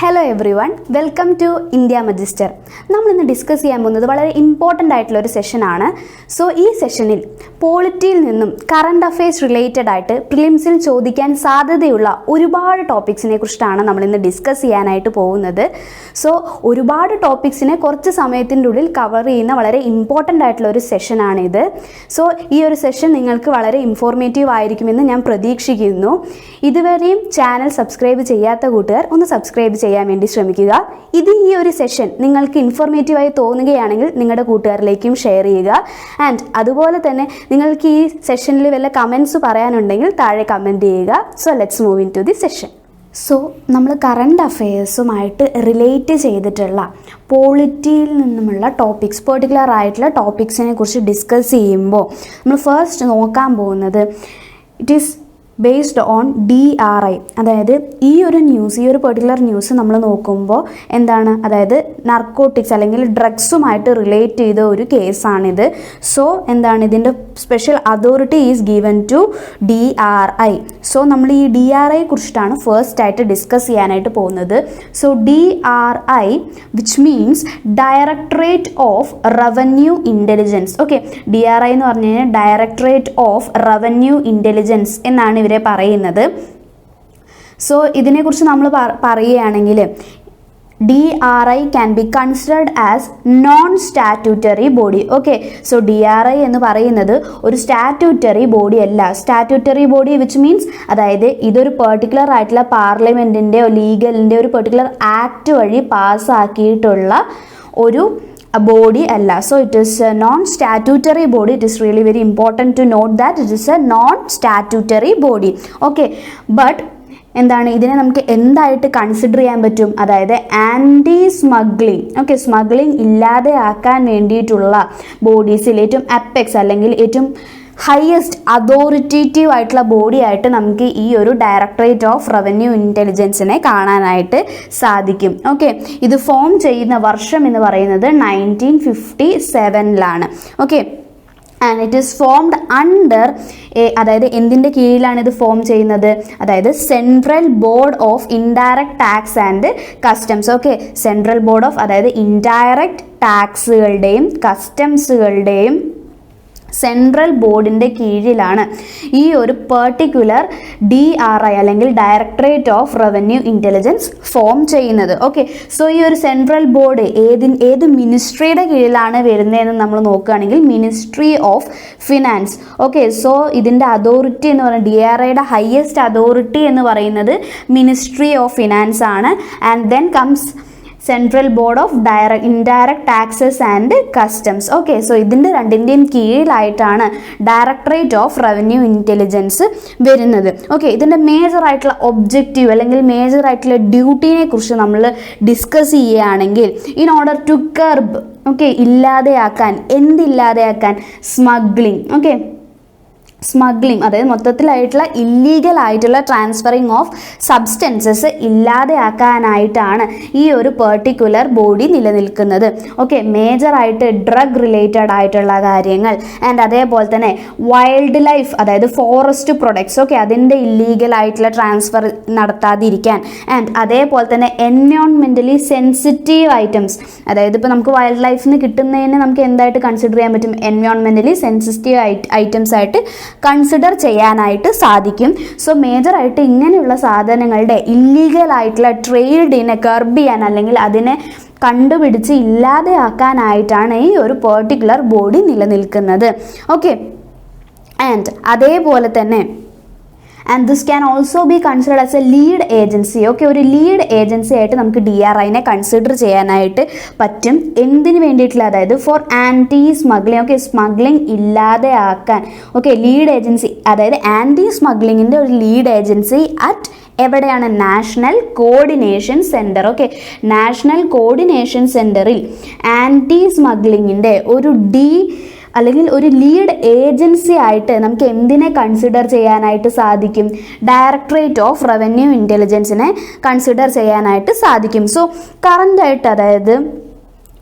Hello everyone, welcome to India Magister. നമ്മളിന്ന് discuss ചെയ്യാൻ പോകുന്നത് വളരെ ഇമ്പോർട്ടൻ്റ് ആയിട്ടുള്ള ഒരു സെഷനാണ്. സോ ഈ സെഷനിൽ പോളിറ്റിയിൽ നിന്നും കറണ്ട് അഫെയർസ് റിലേറ്റഡ് ആയിട്ട് പ്രിലിംസിൽ ചോദിക്കാൻ സാധ്യതയുള്ള ഒരുപാട് ടോപ്പിക്സിനെ കുറിച്ചിട്ടാണ് നമ്മളിന്ന് ഡിസ്കസ് ചെയ്യാനായിട്ട് പോകുന്നത്. സോ ഒരുപാട് ടോപ്പിക്സിനെ കുറച്ച് സമയത്തിൻ്റെ ഉള്ളിൽ കവർ ചെയ്യുന്ന വളരെ ഇമ്പോർട്ടൻ്റ് ആയിട്ടുള്ള ഒരു സെഷനാണിത്. സോ ഈ ഒരു സെഷൻ നിങ്ങൾക്ക് വളരെ ഇൻഫോർമേറ്റീവ് ആയിരിക്കുമെന്ന് ഞാൻ പ്രതീക്ഷിക്കുന്നു. ഇതുവരെയും ചാനൽ സബ്സ്ക്രൈബ് ചെയ്യാത്ത കൂട്ടുകാർ ഒന്ന് സബ്സ്ക്രൈബ് ചെയ്യാൻ വേണ്ടി ശ്രമിക്കുക. ഈ ഒരു സെഷൻ നിങ്ങൾക്ക് ഇൻഫോർമേറ്റീവായി തോന്നുകയാണെങ്കിൽ നിങ്ങളുടെ കൂട്ടുകാരിലേക്കും ഷെയർ ചെയ്യുക. ആൻഡ് അതുപോലെ തന്നെ നിങ്ങൾക്ക് ഈ സെഷനിൽ വല്ല കമൻസ് പറയാനുണ്ടെങ്കിൽ താഴെ കമൻറ്റ് ചെയ്യുക. So let's move into the session. So നമ്മൾ കറണ്ട് അഫെയർസുമായിട്ട് റിലേറ്റ് ചെയ്തിട്ടുള്ള പോളിറ്റിയിൽ നിന്നുമുള്ള ടോപ്പിക്സ്, പെർട്ടിക്കുലർ ആയിട്ടുള്ള ടോപ്പിക്സിനെ കുറിച്ച് ഡിസ്കസ് ചെയ്യുമ്പോൾ നമ്മൾ ഫസ്റ്റ് നോക്കാൻ പോകുന്നത് it is based on DRI. അതായത് ഈ ഒരു പെർട്ടിക്കുലർ ന്യൂസ് നമ്മൾ നോക്കുമ്പോൾ എന്താണ്, അതായത് നർക്കോട്ടിക്സ് അല്ലെങ്കിൽ ഡ്രഗ്സുമായിട്ട് റിലേറ്റ് ചെയ്ത ഒരു കേസാണിത്. സോ എന്താണ്, ഇതിൻ്റെ special authority is given to DRI. So നമ്മൾ ഈ DRI കുറിച്ചിട്ടാണ് ഫസ്റ്റ് ആയിട്ട് ഡിസ്കസ് ചെയ്യാനായിട്ട് പോകുന്നത്. So DRI which means directorate of revenue intelligence. Okay, DRI എന്ന് പറഞ്ഞു കഴിഞ്ഞാൽ ഡയറക്ടറേറ്റ് ഓഫ് റവന്യൂ ഇൻ്റലിജൻസ് എന്നാണ് ഇവരെ പറയുന്നത്. സോ ഇതിനെക്കുറിച്ച് നമ്മൾ പറയുകയാണെങ്കിൽ DRI can be considered as non-statutory body. Okay, so DRI എന്ന് പറയുന്നത് ഒരു സ്റ്റാറ്റ്യൂട്ടറി ബോഡി അല്ല. സ്റ്റാറ്റ്യൂട്ടറി ബോഡി വിച്ച് മീൻസ് അതായത് ഇതൊരു പെർട്ടിക്കുലർ ആയിട്ടുള്ള പാർലമെൻറ്റിൻ്റെയോ ലീഗലിൻ്റെ ഒരു പെർട്ടിക്കുലർ ആക്ട് വഴി പാസ്സാക്കിയിട്ടുള്ള ഒരു body അല്ല. So it is a non-statutory body. It is really very important to note that it is a non-statutory body. Okay, but എന്താണ്, ഇതിനെ നമുക്ക് എന്തായിട്ട് കൺസിഡർ ചെയ്യാൻ പറ്റും? അതായത് ആൻറ്റി സ്മഗ്ലിംഗ്. ഓക്കെ, സ്മഗ്ലിംഗ് ഇല്ലാതെ ആക്കാൻ വേണ്ടിയിട്ടുള്ള ബോഡീസിൽ ഏറ്റവും അപ്പെക്സ് അല്ലെങ്കിൽ ഏറ്റവും ഹയസ്റ്റ് അതോറിറ്റേറ്റീവ് ആയിട്ടുള്ള ബോഡി ആയിട്ട് നമുക്ക് ഈ ഒരു ഡയറക്ടറേറ്റ് ഓഫ് റവന്യൂ ഇൻ്റലിജൻസിനെ കാണാനായിട്ട് സാധിക്കും. ഓക്കെ, ഇത് ഫോം ചെയ്യുന്ന വർഷം എന്ന് പറയുന്നത് 1957 okay, and it is formed under അതായത് എന്തിൻ്റെ കീഴിലാണ് ഇത് ഫോം ചെയ്യുന്നത്? അതായത് central board of indirect tax and customs. Okay, central board of അതായത് ഇൻഡയറക്റ്റ് ടാക്സുകളുടെയും കസ്റ്റംസുകളുടെയും സെൻട്രൽ ബോർഡിൻ്റെ കീഴിലാണ് ഈ ഒരു പെർട്ടിക്കുലർ DRI അല്ലെങ്കിൽ directorate of revenue intelligence form ചെയ്യുന്നത്. ഓക്കെ, സോ ഈ ഒരു സെൻട്രൽ ബോർഡ് ഏത് മിനിസ്ട്രിയുടെ കീഴിലാണ് വരുന്നതെന്ന് നമ്മൾ നോക്കുകയാണെങ്കിൽ ministry of finance. Okay, so ഇതിൻ്റെ അതോറിറ്റി എന്ന് പറയുന്നത് DRIയുടെ ഹയസ്റ്റ് അതോറിറ്റി എന്ന് പറയുന്നത് മിനിസ്ട്രി ഓഫ് ഫിനാൻസ് ആണ്. And then comes central board of indirect taxes and customs. Okay, so ഇതിൻ്റെ രണ്ടിൻ്റെയും കീഴിലായിട്ടാണ് ഡയറക്ടറേറ്റ് ഓഫ് റവന്യൂ ഇൻ്റലിജൻസ് വരുന്നത്. ഓക്കെ, ഇതിൻ്റെ മേജർ ആയിട്ടുള്ള ഒബ്ജക്റ്റീവ് അല്ലെങ്കിൽ മേജർ ആയിട്ടുള്ള ഡ്യൂട്ടിനെ കുറിച്ച് നമ്മൾ ഡിസ്കസ് ചെയ്യുകയാണെങ്കിൽ in order to curb, okay, ഇല്ലാതെയാക്കാൻ, എന്തില്ലാതെയാക്കാൻ? സ്മഗ്ലിംഗ്. ഓക്കെ, സ്മഗ്ലിംഗ് അതായത് മൊത്തത്തിലായിട്ടുള്ള ഇല്ലീഗൽ ആയിട്ടുള്ള ട്രാൻസ്ഫറിങ് ഓഫ് സബ്സ്റ്റൻസസ് ഇല്ലാതെയാക്കാനായിട്ടാണ് ഈ ഒരു പെർട്ടിക്കുലർ ബോഡി നിലനിൽക്കുന്നത്. ഓക്കെ, മേജറായിട്ട് ഡ്രഗ് റിലേറ്റഡ് ആയിട്ടുള്ള കാര്യങ്ങൾ ആൻഡ് അതേപോലെ തന്നെ വൈൽഡ് ലൈഫ് അതായത് ഫോറസ്റ്റ് പ്രൊഡക്ട്സ്, ഓക്കെ, അതിൻ്റെ ഇല്ലീഗൽ ആയിട്ടുള്ള ട്രാൻസ്ഫർ നടത്താതിരിക്കാൻ ആൻഡ് അതേപോലെ തന്നെ എൻവയോൺമെൻ്റലി സെൻസിറ്റീവ് ഐറ്റംസ്, അതായത് ഇപ്പോൾ നമുക്ക് വൈൽഡ് ലൈഫിൽ നിന്ന് കിട്ടുന്നതിന് നമുക്ക് എന്തായിട്ട് കൺസിഡർ ചെയ്യാൻ പറ്റും? എൻവയോൺമെൻ്റലി സെൻസിറ്റീവ് ഐറ്റംസ് ആയിട്ട് കൺസിഡർ ചെയ്യാനായിട്ട് സാധിക്കും. സോ മേജറായിട്ട് ഇങ്ങനെയുള്ള സാധനങ്ങളുടെ ഇല്ലീഗൽ ആയിട്ടുള്ള ട്രേഡിനെ കർബ് ചെയ്യാൻ അല്ലെങ്കിൽ അതിനെ കണ്ടുപിടിച്ച് ഇല്ലാതെയാക്കാനായിട്ടാണ് ഈ ഒരു പെർട്ടിക്കുലർ ബോഡി നിലനിൽക്കുന്നത്. ഓക്കെ, ആൻഡ് അതേപോലെ തന്നെ and this can also be considered as a lead agency. Okay, ഒരു ലീഡ് ഏജൻസി ആയിട്ട് നമുക്ക് DRIനെ കൺസിഡർ ചെയ്യാനായിട്ട് പറ്റും. എന്തിനു വേണ്ടിയിട്ടുള്ള? അതായത് for anti smuggling. Okay, smuggling ഇല്ലാതെയാക്കാൻ. ഓക്കെ, ലീഡ് ഏജൻസി അതായത് ആൻറ്റി സ്മഗ്ലിങ്ങിൻ്റെ ഒരു ലീഡ് ഏജൻസി അറ്റ് എവിടെയാണ്? National coordination centre. Okay, national coordination സെൻറ്ററിൽ ആൻറ്റി സ്മഗ്ലിങ്ങിൻ്റെ ഒരു അല്ലെങ്കിൽ ഒരു ലീഡ് ഏജൻസി ആയിട്ട് നമുക്ക് എന്തിനെ കൺസിഡർ ചെയ്യാനായിട്ട് സാധിക്കും? ഡയറക്ടറേറ്റ് ഓഫ് റവന്യൂ ഇൻ്റലിജൻസിനെ കൺസിഡർ ചെയ്യാനായിട്ട് സാധിക്കും. സോ കറൻ്റായിട്ട് അതായത്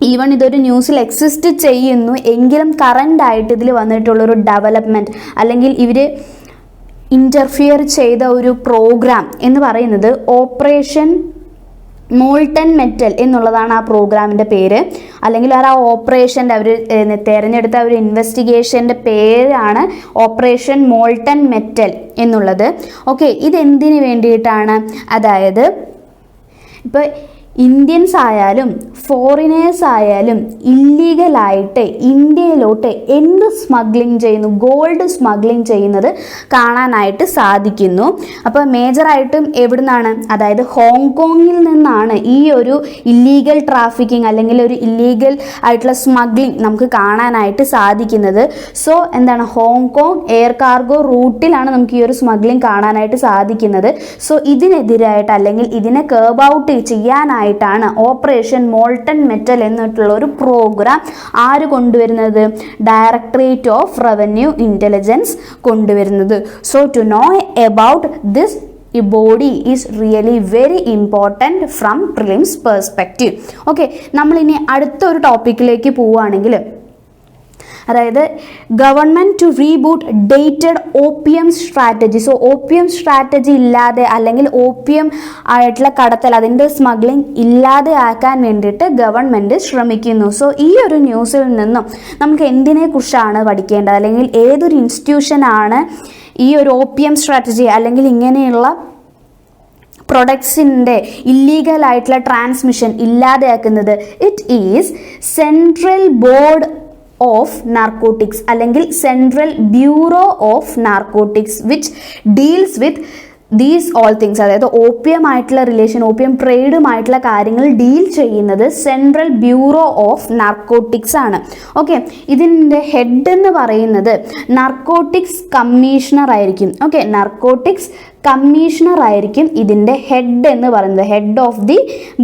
ഈവൺ ഇതൊരു ന്യൂസിൽ എക്സിസ്റ്റ് ചെയ്യുന്നു എങ്കിലും കറൻ്റായിട്ട് ഇതിൽ വന്നിട്ടുള്ളൊരു ഡെവലപ്മെൻറ്റ് അല്ലെങ്കിൽ ഇവർ ഇൻ്റർഫിയർ ചെയ്ത ഒരു പ്രോഗ്രാം എന്ന് പറയുന്നത് ഓപ്പറേഷൻ മോൾട്ടൺ മെറ്റൽ എന്നുള്ളതാണ് ആ പ്രോഗ്രാമിൻ്റെ പേര്, അല്ലെങ്കിൽ ആ ഓപ്പറേഷൻ്റെ അവർ തിരഞ്ഞെടുത്ത ഒരു ഇൻവെസ്റ്റിഗേഷൻ്റെ പേരാണ് ഓപ്പറേഷൻ മോൾട്ടൺ മെറ്റൽ എന്നുള്ളത്. ഓക്കെ, ഇതെന്തിനു വേണ്ടിയിട്ടാണ്? അതായത് ഇപ്പോൾ ഇന്ത്യൻസ് ആയാലും ഫോറിനേഴ്സ് ആയാലും ഇല്ലീഗലായിട്ട് ഇന്ത്യയിലോട്ട് എന്ത് സ്മഗ്ലിംഗ് ചെയ്യുന്നു, ഗോൾഡ് സ്മഗ്ലിംഗ് ചെയ്യുന്നത് കാണാനായിട്ട് സാധിക്കുന്നു. അപ്പോൾ മേജറായിട്ടും എവിടുന്നാണ്? അതായത് ഹോങ്കോങ്ങിൽ നിന്നാണ് ഈ ഒരു ഇല്ലീഗൽ ട്രാഫിക്കിംഗ് അല്ലെങ്കിൽ ഒരു ഇല്ലീഗൽ ആയിട്ടുള്ള സ്മഗ്ലിംഗ് നമുക്ക് കാണാനായിട്ട് സാധിക്കുന്നത്. സോ എന്താണ്, ഹോങ്കോങ് എയർ കാർഗോ റൂട്ടിലാണ് നമുക്ക് ഈ ഒരു സ്മഗ്ലിംഗ് കാണാനായിട്ട് സാധിക്കുന്നത്. സോ ഇതിനെതിരായിട്ട് അല്ലെങ്കിൽ ഇതിനെ കേർബ് ഔട്ട് ചെയ്യാനായിട്ടാണ് ഓപ്പറേഷൻ മോൾട്ടൺ മെറ്റൽ എന്നിട്ടുള്ള ഒരു പ്രോഗ്രാം ആര് കൊണ്ടുവരുന്നത്? ഡയറക്ടറേറ്റ് ഓഫ് റവന്യൂ ഇന്റലിജൻസ് കൊണ്ടുവരുന്നത്. So to know about this body is really very important from prelims perspective. Okay, നമ്മളിനി അടുത്തൊരു ടോപ്പിക്കിലേക്ക് പോവുകയാണെങ്കിൽ, അതായത് government to reboot dated opium strategy. So opium strategy ഇല്ലാതെ അല്ലെങ്കിൽ ഓപ്പിയം ആയിട്ടുള്ള കടത്തൽ, അതിൻ്റെ സ്മഗ്ലിംഗ് ഇല്ലാതെ ആക്കാൻ വേണ്ടിയിട്ട് ഗവൺമെൻറ് ശ്രമിക്കുന്നു. സോ ഈ ഒരു ന്യൂസിൽ നിന്നും നമുക്ക് എന്തിനെക്കുറിച്ചാണ് പഠിക്കേണ്ടത്, അല്ലെങ്കിൽ ഏതൊരു ഇൻസ്റ്റിറ്റ്യൂഷനാണ് ഈ ഒരു ഓപ്പിയം സ്ട്രാറ്റജി അല്ലെങ്കിൽ ഇങ്ങനെയുള്ള പ്രൊഡക്ട്സിൻ്റെ ഇല്ലീഗലായിട്ടുള്ള ട്രാൻസ്മിഷൻ ഇല്ലാതെയാക്കുന്നത്? It is central board of narcotics അല്ലെങ്കിൽ central bureau of narcotics which deals with these all things. അതായത് ഓപ്പിയം ആയിട്ടുള്ള റിലേഷൻ, ഓപ്പിയം ട്രേഡുമായിട്ടുള്ള കാര്യങ്ങൾ ഡീൽ ചെയ്യുന്നത് സെൻട്രൽ ബ്യൂറോ ഓഫ് നാർക്കോട്ടിക്സ് ആണ്. ഓക്കെ, ഇതിൻ്റെ ഹെഡ് എന്ന് പറയുന്നത് നാർക്കോട്ടിക്സ് കമ്മീഷണർ ആയിരിക്കും. ഓക്കെ, നാർക്കോട്ടിക്സ് കമ്മീഷണർ ആയിരിക്കും ഇതിൻ്റെ ഹെഡ് എന്ന് പറയുന്നത്, head of the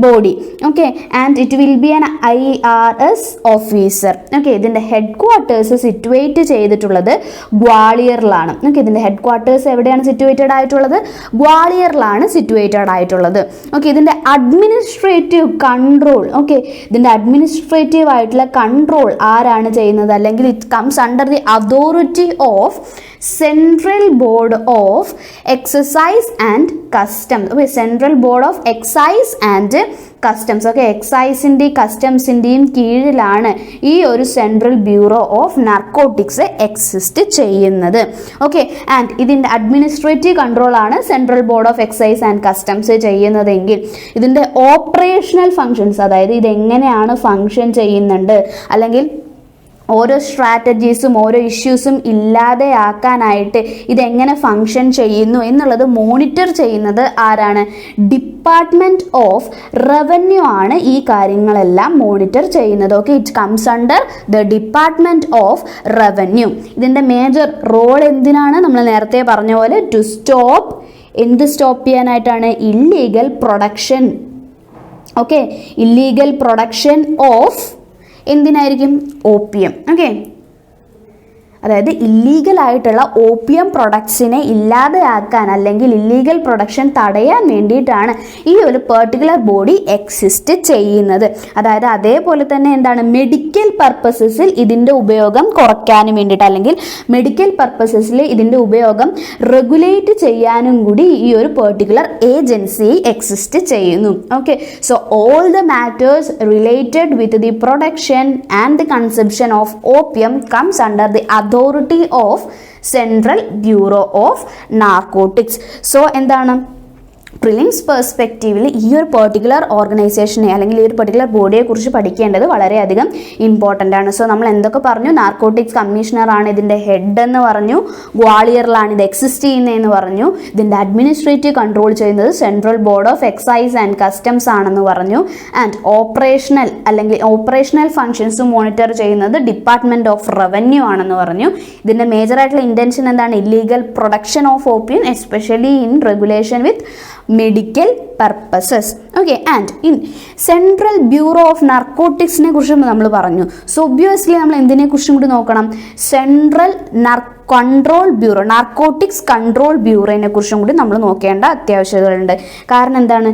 body. Okay, and it will be an IAS officer. Okay, ഇതിൻ്റെ ഹെഡ് ക്വാർട്ടേഴ്സ് സിറ്റുവേറ്റ് ചെയ്തിട്ടുള്ളത് ഗ്വാളിയറിലാണ്. ഓക്കെ, ഇതിൻ്റെ ഹെഡ് ക്വാർട്ടേഴ്സ് എവിടെയാണ് സിറ്റുവേറ്റഡ് ആയിട്ടുള്ളത്? ഗ്വാളിയറിലാണ് സിറ്റുവേറ്റഡ് ആയിട്ടുള്ളത്. ഓക്കെ, ഇതിൻ്റെ അഡ്മിനിസ്ട്രേറ്റീവ് കൺട്രോൾ, ഓക്കെ, ഇതിൻ്റെ അഡ്മിനിസ്ട്രേറ്റീവ് ആയിട്ടുള്ള കൺട്രോൾ ആരാണ് ചെയ്യുന്നത്? അല്ലെങ്കിൽ it comes under the authority of central board of excise and customs. Okay, central board of excise and customs. Okay, എക്സൈസിൻ്റെയും കസ്റ്റംസിൻ്റെയും കീഴിലാണ് ഈ ഒരു central bureau of narcotics exist ചെയ്യുന്നത്. ഓക്കെ, ആൻഡ് ഇതിൻ്റെ അഡ്മിനിസ്ട്രേറ്റീവ് കൺട്രോൾ ആണ് central board of excise and customs ചെയ്യുന്നതെങ്കിൽ ഇതിൻ്റെ ഓപ്പറേഷണൽ ഫങ്ഷൻസ്, അതായത് ഇതെങ്ങനെയാണ് ഫങ്ഷൻ ചെയ്യുന്നുണ്ട് അല്ലെങ്കിൽ ഓരോ സ്ട്രാറ്റജീസും ഓരോ ഇഷ്യൂസും ഇല്ലാതെയാക്കാനായിട്ട് ഇതെങ്ങനെ ഫങ്ഷൻ ചെയ്യുന്നു എന്നുള്ളത് മോണിറ്റർ ചെയ്യുന്നത് ആരാണ്? ഡിപ്പാർട്ട്മെൻറ്റ് ഓഫ് റവന്യൂ ആണ് ഈ കാര്യങ്ങളെല്ലാം മോണിറ്റർ ചെയ്യുന്നത്. Okay, it comes under the department of revenue. ഇതിൻ്റെ മേജർ റോൾ എന്തിനാണ്? നമ്മൾ നേരത്തെ പറഞ്ഞ പോലെ ടു സ്റ്റോപ്പ്, എന്ത് സ്റ്റോപ്പ് ചെയ്യാനായിട്ടാണ്? Illegal production. Okay, illegal production of എന്തിനായിരിക്കും? ഓപ്പിയം. ഓക്കെ, അതായത് ഇല്ലീഗലായിട്ടുള്ള ഓപ്പിയം പ്രൊഡക്ട്സിനെ ഇല്ലാതെയാക്കാൻ അല്ലെങ്കിൽ ഇല്ലീഗൽ പ്രൊഡക്ഷൻ തടയാൻ വേണ്ടിയിട്ടാണ് ഈ ഒരു പെർട്ടിക്കുലർ ബോഡി എക്സിസ്റ്റ് ചെയ്യുന്നത്. അതായത് അതേപോലെ തന്നെ എന്താണ്, മെഡിക്കൽ പർപ്പസസിൽ ഇതിൻ്റെ ഉപയോഗം കുറയ്ക്കാനും വേണ്ടിയിട്ട് അല്ലെങ്കിൽ മെഡിക്കൽ പർപ്പസസിൽ ഇതിൻ്റെ ഉപയോഗം റെഗുലേറ്റ് ചെയ്യാനും കൂടി ഈ ഒരു പെർട്ടിക്കുലർ ഏജൻസി എക്സിസ്റ്റ് ചെയ്യുന്നു. Okay, so all the matters related with the production and the consumption of opium comes under the authority of central bureau of narcotics. So എന്താണ്, പ്രിലിംസ് പെർസ്പെക്റ്റീവിൽ ഈ ഒരു പെർട്ടിക്കുലർ ഓർഗനൈസേഷനെ അല്ലെങ്കിൽ ഈ ഒരു പെർട്ടിക്കുലർ ബോഡിയെ കുറിച്ച് പഠിക്കേണ്ടത് വളരെയധികം ഇമ്പോർട്ടൻ്റ് ആണ്. സോ നമ്മൾ എന്തൊക്കെ പറഞ്ഞു? നാർക്കോട്ടിക്സ് കമ്മീഷണർ ആണ് ഇതിൻ്റെ ഹെഡ് എന്ന് പറഞ്ഞു, ഗ്വാളിയറിലാണ് ഇത് എക്സിസ്റ്റ് ചെയ്യുന്നതെന്ന് പറഞ്ഞു, ഇതിൻ്റെ അഡ്മിനിസ്ട്രേറ്റീവ് കൺട്രോൾ ചെയ്യുന്നത് central board of excise and customs ആണെന്ന് പറഞ്ഞു, ആൻഡ് ഓപ്പറേഷണൽ അല്ലെങ്കിൽ ഓപ്പറേഷണൽ ഫങ്ഷൻസ് മോണിറ്റർ ചെയ്യുന്നത് ഡിപ്പാർട്ട്മെൻറ്റ് ഓഫ് റവന്യൂ ആണെന്ന് പറഞ്ഞു. ഇതിൻ്റെ മേജറായിട്ടുള്ള ഇൻറ്റൻഷൻ എന്താണ്? Illegal production of opium especially in regulation with medical purposes. Okay, and in central bureau of നാർക്കോട്ടിക്സിനെ കുറിച്ച് നമ്മൾ പറഞ്ഞു. സോ ഒബ്വിയസ്ലി നമ്മൾ എന്തിനെ കുറിച്ചും കൂടി നോക്കണം? Central control bureau, narcotics control ബ്യൂറോനെ കുറിച്ചും കൂടി നമ്മൾ നോക്കേണ്ട അത്യാവശ്യതകളുണ്ട്. കാരണം എന്താണ്?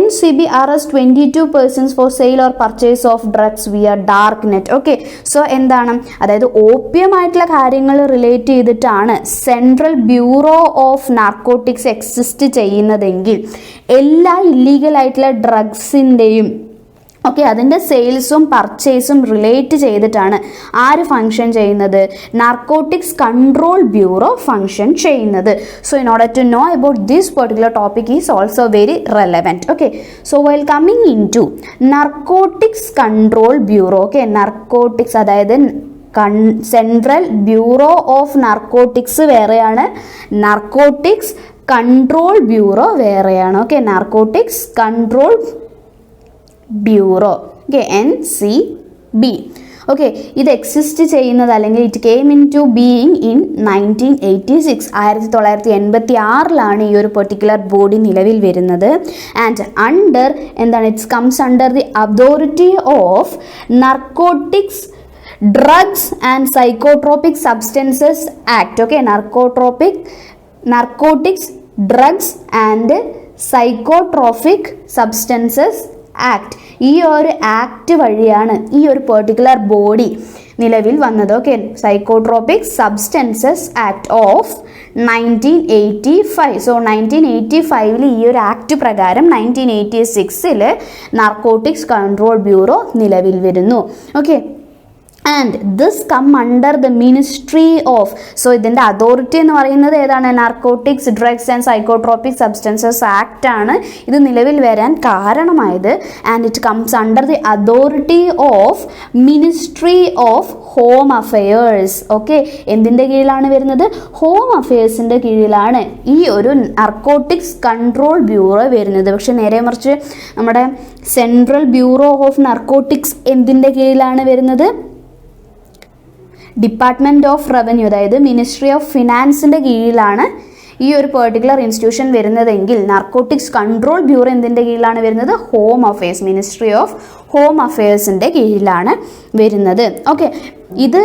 NCB arrest 22 persons for sale or purchase of drugs via dark net. Okay, so എന്താണ്? അതായത് ഓപ്പിയമായിട്ടുള്ള കാര്യങ്ങൾ റിലേറ്റ് ചെയ്തിട്ടാണ് central bureau of narcotics exist ചെയ്യുന്നതെങ്കിൽ എല്ലാ ഇല്ലീഗൽ ആയിട്ടുള്ള ഡ്രഗ്സിൻ്റെയും ഓക്കെ അതിൻ്റെ സെയിൽസും പർച്ചേസും റിലേറ്റ് ചെയ്തിട്ടാണ് ആര് ഫങ്ഷൻ ചെയ്യുന്നത്? നാർക്കോട്ടിക്സ് കൺട്രോൾ ബ്യൂറോ ഫങ്ഷൻ ചെയ്യുന്നത്. So in order to know about this particular topic is also very relevant. Okay, so while coming into narcotics control bureau. Okay, narcotics അതായത് central bureau of narcotics വേറെയാണ്, narcotics control bureau വേറെയാണ്. Okay, narcotics control bureau, okay, NCB. Okay, ഇത് exist ചെയ്യുന്നത് അല്ലെങ്കിൽ it came into being in 1986. 1986 ഈ ഒരു particular body നിലവിൽ വരുന്നത്. ആൻഡ് അണ്ടർ എന്താണ്, it's comes under the authority of narcotics drugs and psychotropic substances act. Okay, narcotics drugs and psychotropic substances act. ഈ ഒരു ആക്ട് വഴിയാണ് ഈ ഒരു പെർട്ടിക്കുലർ ബോഡി നിലവിൽ വന്നത്. Okay, psychotropic substances act of 1985. So 1985 ഈ ഒരു ആക്ട് പ്രകാരം 1986 നാർക്കോട്ടിക്സ് കൺട്രോൾ ബ്യൂറോ നിലവിൽ വരുന്നു. Okay, and this come under the ministry of. So ഇതിൻ്റെ അതോറിറ്റി എന്ന് പറയുന്നത് ഏതാണ്? Narcotics drugs and psychotropic substances act ആണ് ഇത് നിലവിൽ വരാൻ കാരണമായത്. And it comes under the authority of ministry of home affairs. Okay, എന്തിൻ്റെ കീഴിലാണ് വരുന്നത്? ഹോം അഫയേഴ്സിൻ്റെ കീഴിലാണ് ഈ ഒരു നാർക്കോട്ടിക്സ് കൺട്രോൾ ബ്യൂറോ വരുന്നത്. പക്ഷെ നേരെ മറിച്ച് നമ്മുടെ സെൻട്രൽ ബ്യൂറോ ഓഫ് നാർക്കോട്ടിക്സ് എന്തിൻ്റെ കീഴിലാണ് വരുന്നത്? ഡിപ്പാർട്ട്മെൻറ്റ് ഓഫ് റവന്യൂ, അതായത് മിനിസ്ട്രി ഓഫ് ഫിനാൻസിൻ്റെ കീഴിലാണ് ഈ ഒരു പെർട്ടിക്കുലർ ഇൻസ്റ്റിറ്റ്യൂഷൻ വരുന്നതെങ്കിൽ നാർക്കോട്ടിക്സ് കൺട്രോൾ ബ്യൂറോ എന്തിൻ്റെ കീഴിലാണ് വരുന്നത്? Home affairs, ministry of home അഫയേഴ്സിൻ്റെ കീഴിലാണ് വരുന്നത്. ഓക്കെ, ഇത്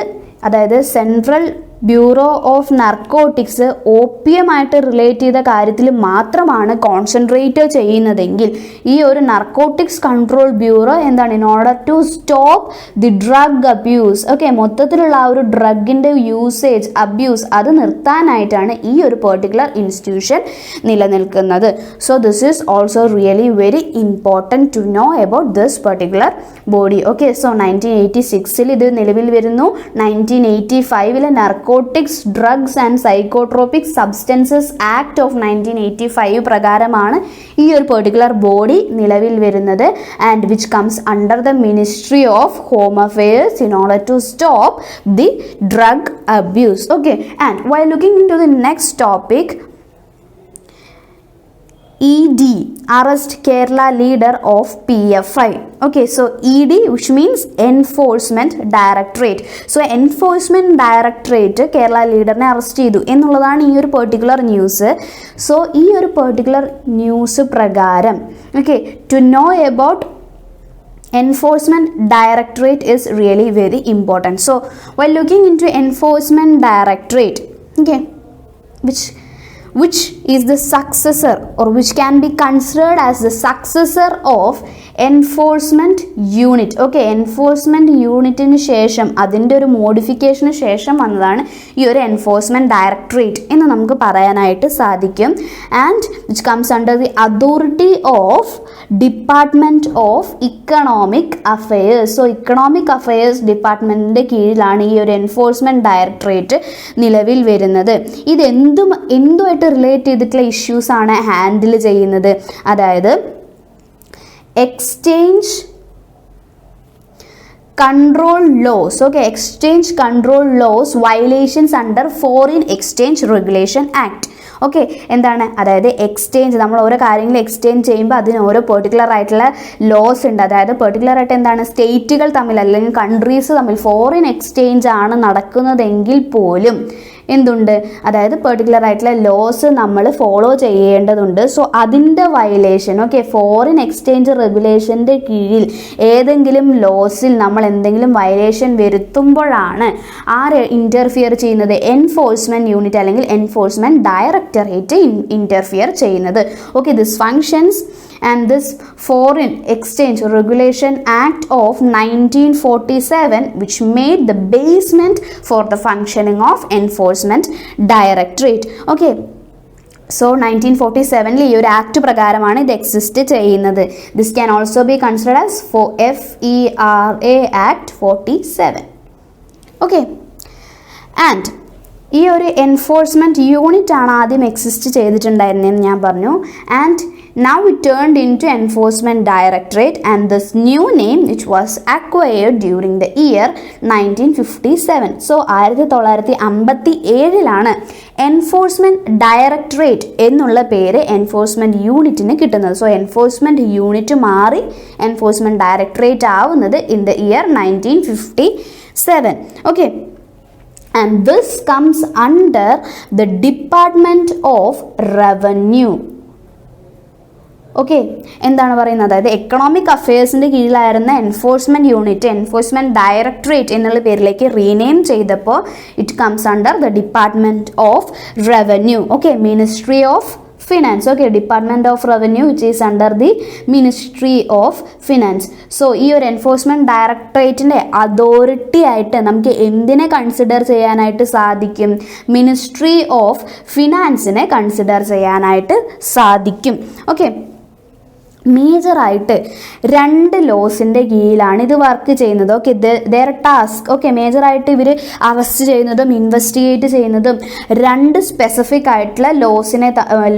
അതായത് സെൻട്രൽ ബ്യൂറോ ഓഫ് നാർക്കോട്ടിക്സ് ഓപ്പിയമായിട്ട് റിലേറ്റ് ചെയ്ത കാര്യത്തിൽ മാത്രമാണ് കോൺസെൻട്രേറ്റ് ചെയ്യുന്നതെങ്കിൽ ഈ ഒരു നാർക്കോട്ടിക്സ് കൺട്രോൾ ബ്യൂറോ എന്താണ്? In order to stop the drug abuse. Okay, മൊത്തത്തിലുള്ള ആ ഒരു ഡ്രഗിൻ്റെ യൂസേജ് അബ്യൂസ് അത് നിർത്താനായിട്ടാണ് ഈ ഒരു പെർട്ടിക്കുലർ ഇൻസ്റ്റിറ്റ്യൂഷൻ നിലനിൽക്കുന്നത്. So this is also really very important to know about this particular body. Okay, so 1986 ഇത് നിലവിൽ വരുന്നു. 1985 narcotics drugs and psychotropic substances act of 1985 പ്രകാരമാണ് ഈ ഒരു പെർട്ടിക്കുലർ ബോഡി നിലവിൽ വരുന്നത്. And which comes under the ministry of home affairs in order to stop the drug abuse. Okay, and while looking into the next topic, ED, arrest Kerala leader of PFI. Okay, so ED which means Enforcement Directorate. So Enforcement Directorate Kerala leaderനെ arrest ചെയ്തു എന്നുള്ളതാണ് ഈ ഒരു particular news. So ഈ ഒരു particular news പ്രകാരം okay to know about Enforcement Directorate is really very important. So while looking into Enforcement Directorate, okay, which is the successor or which can be considered as the successor of enforcement unit. Okay, enforcement യൂണിറ്റിന് ശേഷം അതിൻ്റെ ഒരു മോഡിഫിക്കേഷന് ശേഷം വന്നതാണ് ഈ ഒരു enforcement directorate എന്ന് നമുക്ക് പറയാനായിട്ട് സാധിക്കും. And which comes under the authority of department of economic affairs. So economic affairs ഡിപ്പാർട്ട്മെൻറ്റിൻ്റെ കീഴിലാണ് ഈ ഒരു എൻഫോഴ്സ്മെൻറ്റ് ഡയറക്ടറേറ്റ് നിലവിൽ വരുന്നത്. ഇത് എന്തുമായിട്ട് റിലേറ്റ് ചെയ്തിട്ടുള്ള ഇഷ്യൂസാണ് ഹാൻഡിൽ ചെയ്യുന്നത്? അതായത് exchange control laws. Okay, exchange control laws violations under foreign exchange regulation act. Okay, എന്താണ്? അതായത് എക്സ്ചേഞ്ച്, നമ്മൾ ഓരോ കാര്യങ്ങൾ എക്സ്ചേഞ്ച് ചെയ്യുമ്പോൾ അതിന് ഓരോ പെർട്ടിക്കുലർ ആയിട്ടുള്ള ലോസ് ഉണ്ട്. അതായത് പെർട്ടിക്കുലർ ആയിട്ട് എന്താണ്, സ്റ്റേറ്റുകൾ തമ്മിൽ അല്ലെങ്കിൽ കൺട്രീസ് തമ്മിൽ ഫോറിൻ എക്സ്ചേഞ്ച് ആണ് നടക്കുന്നതെങ്കിൽ പോലും എന്തുണ്ട്, അതായത് പെർട്ടിക്കുലർ ആയിട്ടുള്ള ലോസ് നമ്മൾ ഫോളോ ചെയ്യേണ്ടതുണ്ട്. സോ അതിൻ്റെ വയലേഷൻ, ഓക്കെ, ഫോറിൻ എക്സ്ചേഞ്ച് റെഗുലേഷൻ്റെ കീഴിൽ ഏതെങ്കിലും ലോസിൽ നമ്മൾ എന്തെങ്കിലും വയലേഷൻ വരുത്തുമ്പോഴാണ് ആര് ഇൻ്റർഫിയർ ചെയ്യുന്നത്? എൻഫോഴ്സ്മെൻറ്റ് യൂണിറ്റ് അല്ലെങ്കിൽ എൻഫോഴ്സ്മെൻറ്റ് ഡയറക്ടറേറ്റ് ഇൻ്റർഫിയർ ചെയ്യുന്നത്. Okay, this functions and this Foreign Exchange Regulation Act of 1947 which made the basement for the functioning of Enforcement Directorate. Okay, so 1947 ഈ ഒരു ആക്ട് പ്രകാരമാണ് ഇത് എക്സിസ്റ്റ് ചെയ്യുന്നത്. This can also be considered as FERA act 47. Okay, and ഈ ഒരു enforcement unit ആണ് ആദ്യം exist ചെയ്തിട്ടുണ്ടായിരുന്നതെന്ന് ഞാൻ പറഞ്ഞു. And now it turned into Enforcement Directorate, and this new name which was acquired during the year 1957. So 1957 enforcement directorate എന്നുള്ള പേര് enforcement യൂണിറ്റിന് കിട്ടുന്നത്. സോ എൻഫോഴ്സ്മെൻറ്റ് യൂണിറ്റ് മാറി എൻഫോഴ്സ്മെൻറ്റ് ഡയറക്ടറേറ്റ് ആവുന്നത് in the year 1957. Okay, and this comes under the Department of Revenue. Okay, എന്താണ് പറയുന്നത്, അതായത് economic അഫയേഴ്സിൻ്റെ കീഴിലായിരുന്ന എൻഫോഴ്സ്മെൻറ്റ് യൂണിറ്റ് എൻഫോഴ്സ്മെൻറ്റ് ഡയറക്ടറേറ്റ് എന്നുള്ള പേരിലേക്ക് റീനെയിം ചെയ്തപ്പോൾ it comes under the department of revenue. Okay, ministry of finance. Okay, department of revenue which is under the ministry of finance. So ഈ ഒരു എൻഫോഴ്സ്മെൻറ്റ് ഡയറക്ടറേറ്റിൻ്റെ അതോറിറ്റി ആയിട്ട് നമുക്ക് എന്തിനെ കൺസിഡർ ചെയ്യാനായിട്ട് സാധിക്കും? മിനിസ്ട്രി ഓഫ് ഫിനാൻസിനെ കൺസിഡർ ചെയ്യാനായിട്ട് സാധിക്കും. ഓക്കെ, മേജറായിട്ട് 2 ലോസിൻ്റെ കീഴിലാണ് ഇത് വർക്ക് ചെയ്യുന്നത്. Okay, their task. ഓക്കെ, മേജറായിട്ട് ഇവർ അറസ്റ്റ് ചെയ്യുന്നതും ഇൻവെസ്റ്റിഗേറ്റ് ചെയ്യുന്നതും 2 സ്പെസിഫിക് ആയിട്ടുള്ള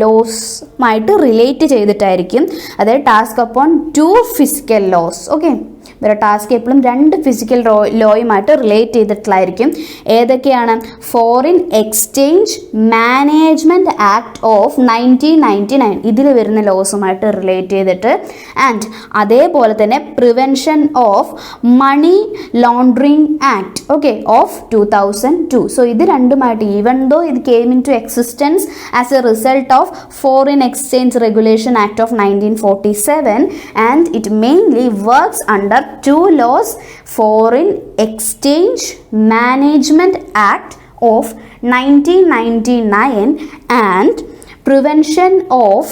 ലോസുമായിട്ട് റിലേറ്റ് ചെയ്തിട്ടായിരിക്കും. അതായത് task upon 2 physical laws. Okay, ഇവരുടെ ടാസ്ക് എപ്പോഴും 2 ഫിസിക്കൽ ലോയുമായിട്ട് റിലേറ്റ് ചെയ്തിട്ടുള്ളതായിരിക്കും. ഏതൊക്കെയാണ്? Foreign exchange management act of 1999 ഇതിൽ വരുന്ന ലോസുമായിട്ട് റിലേറ്റ് ചെയ്തിട്ട്, ആൻഡ് അതേപോലെ തന്നെ prevention of money laundering act okay of 2002. So ഇത് രണ്ടുമായിട്ട്, ഈവൻ ദോ ഇത് came into existence as a result of foreign exchange regulation act of 1947, and it mainly works under 2 laws: Foreign Exchange Management Act of 1999 and Prevention of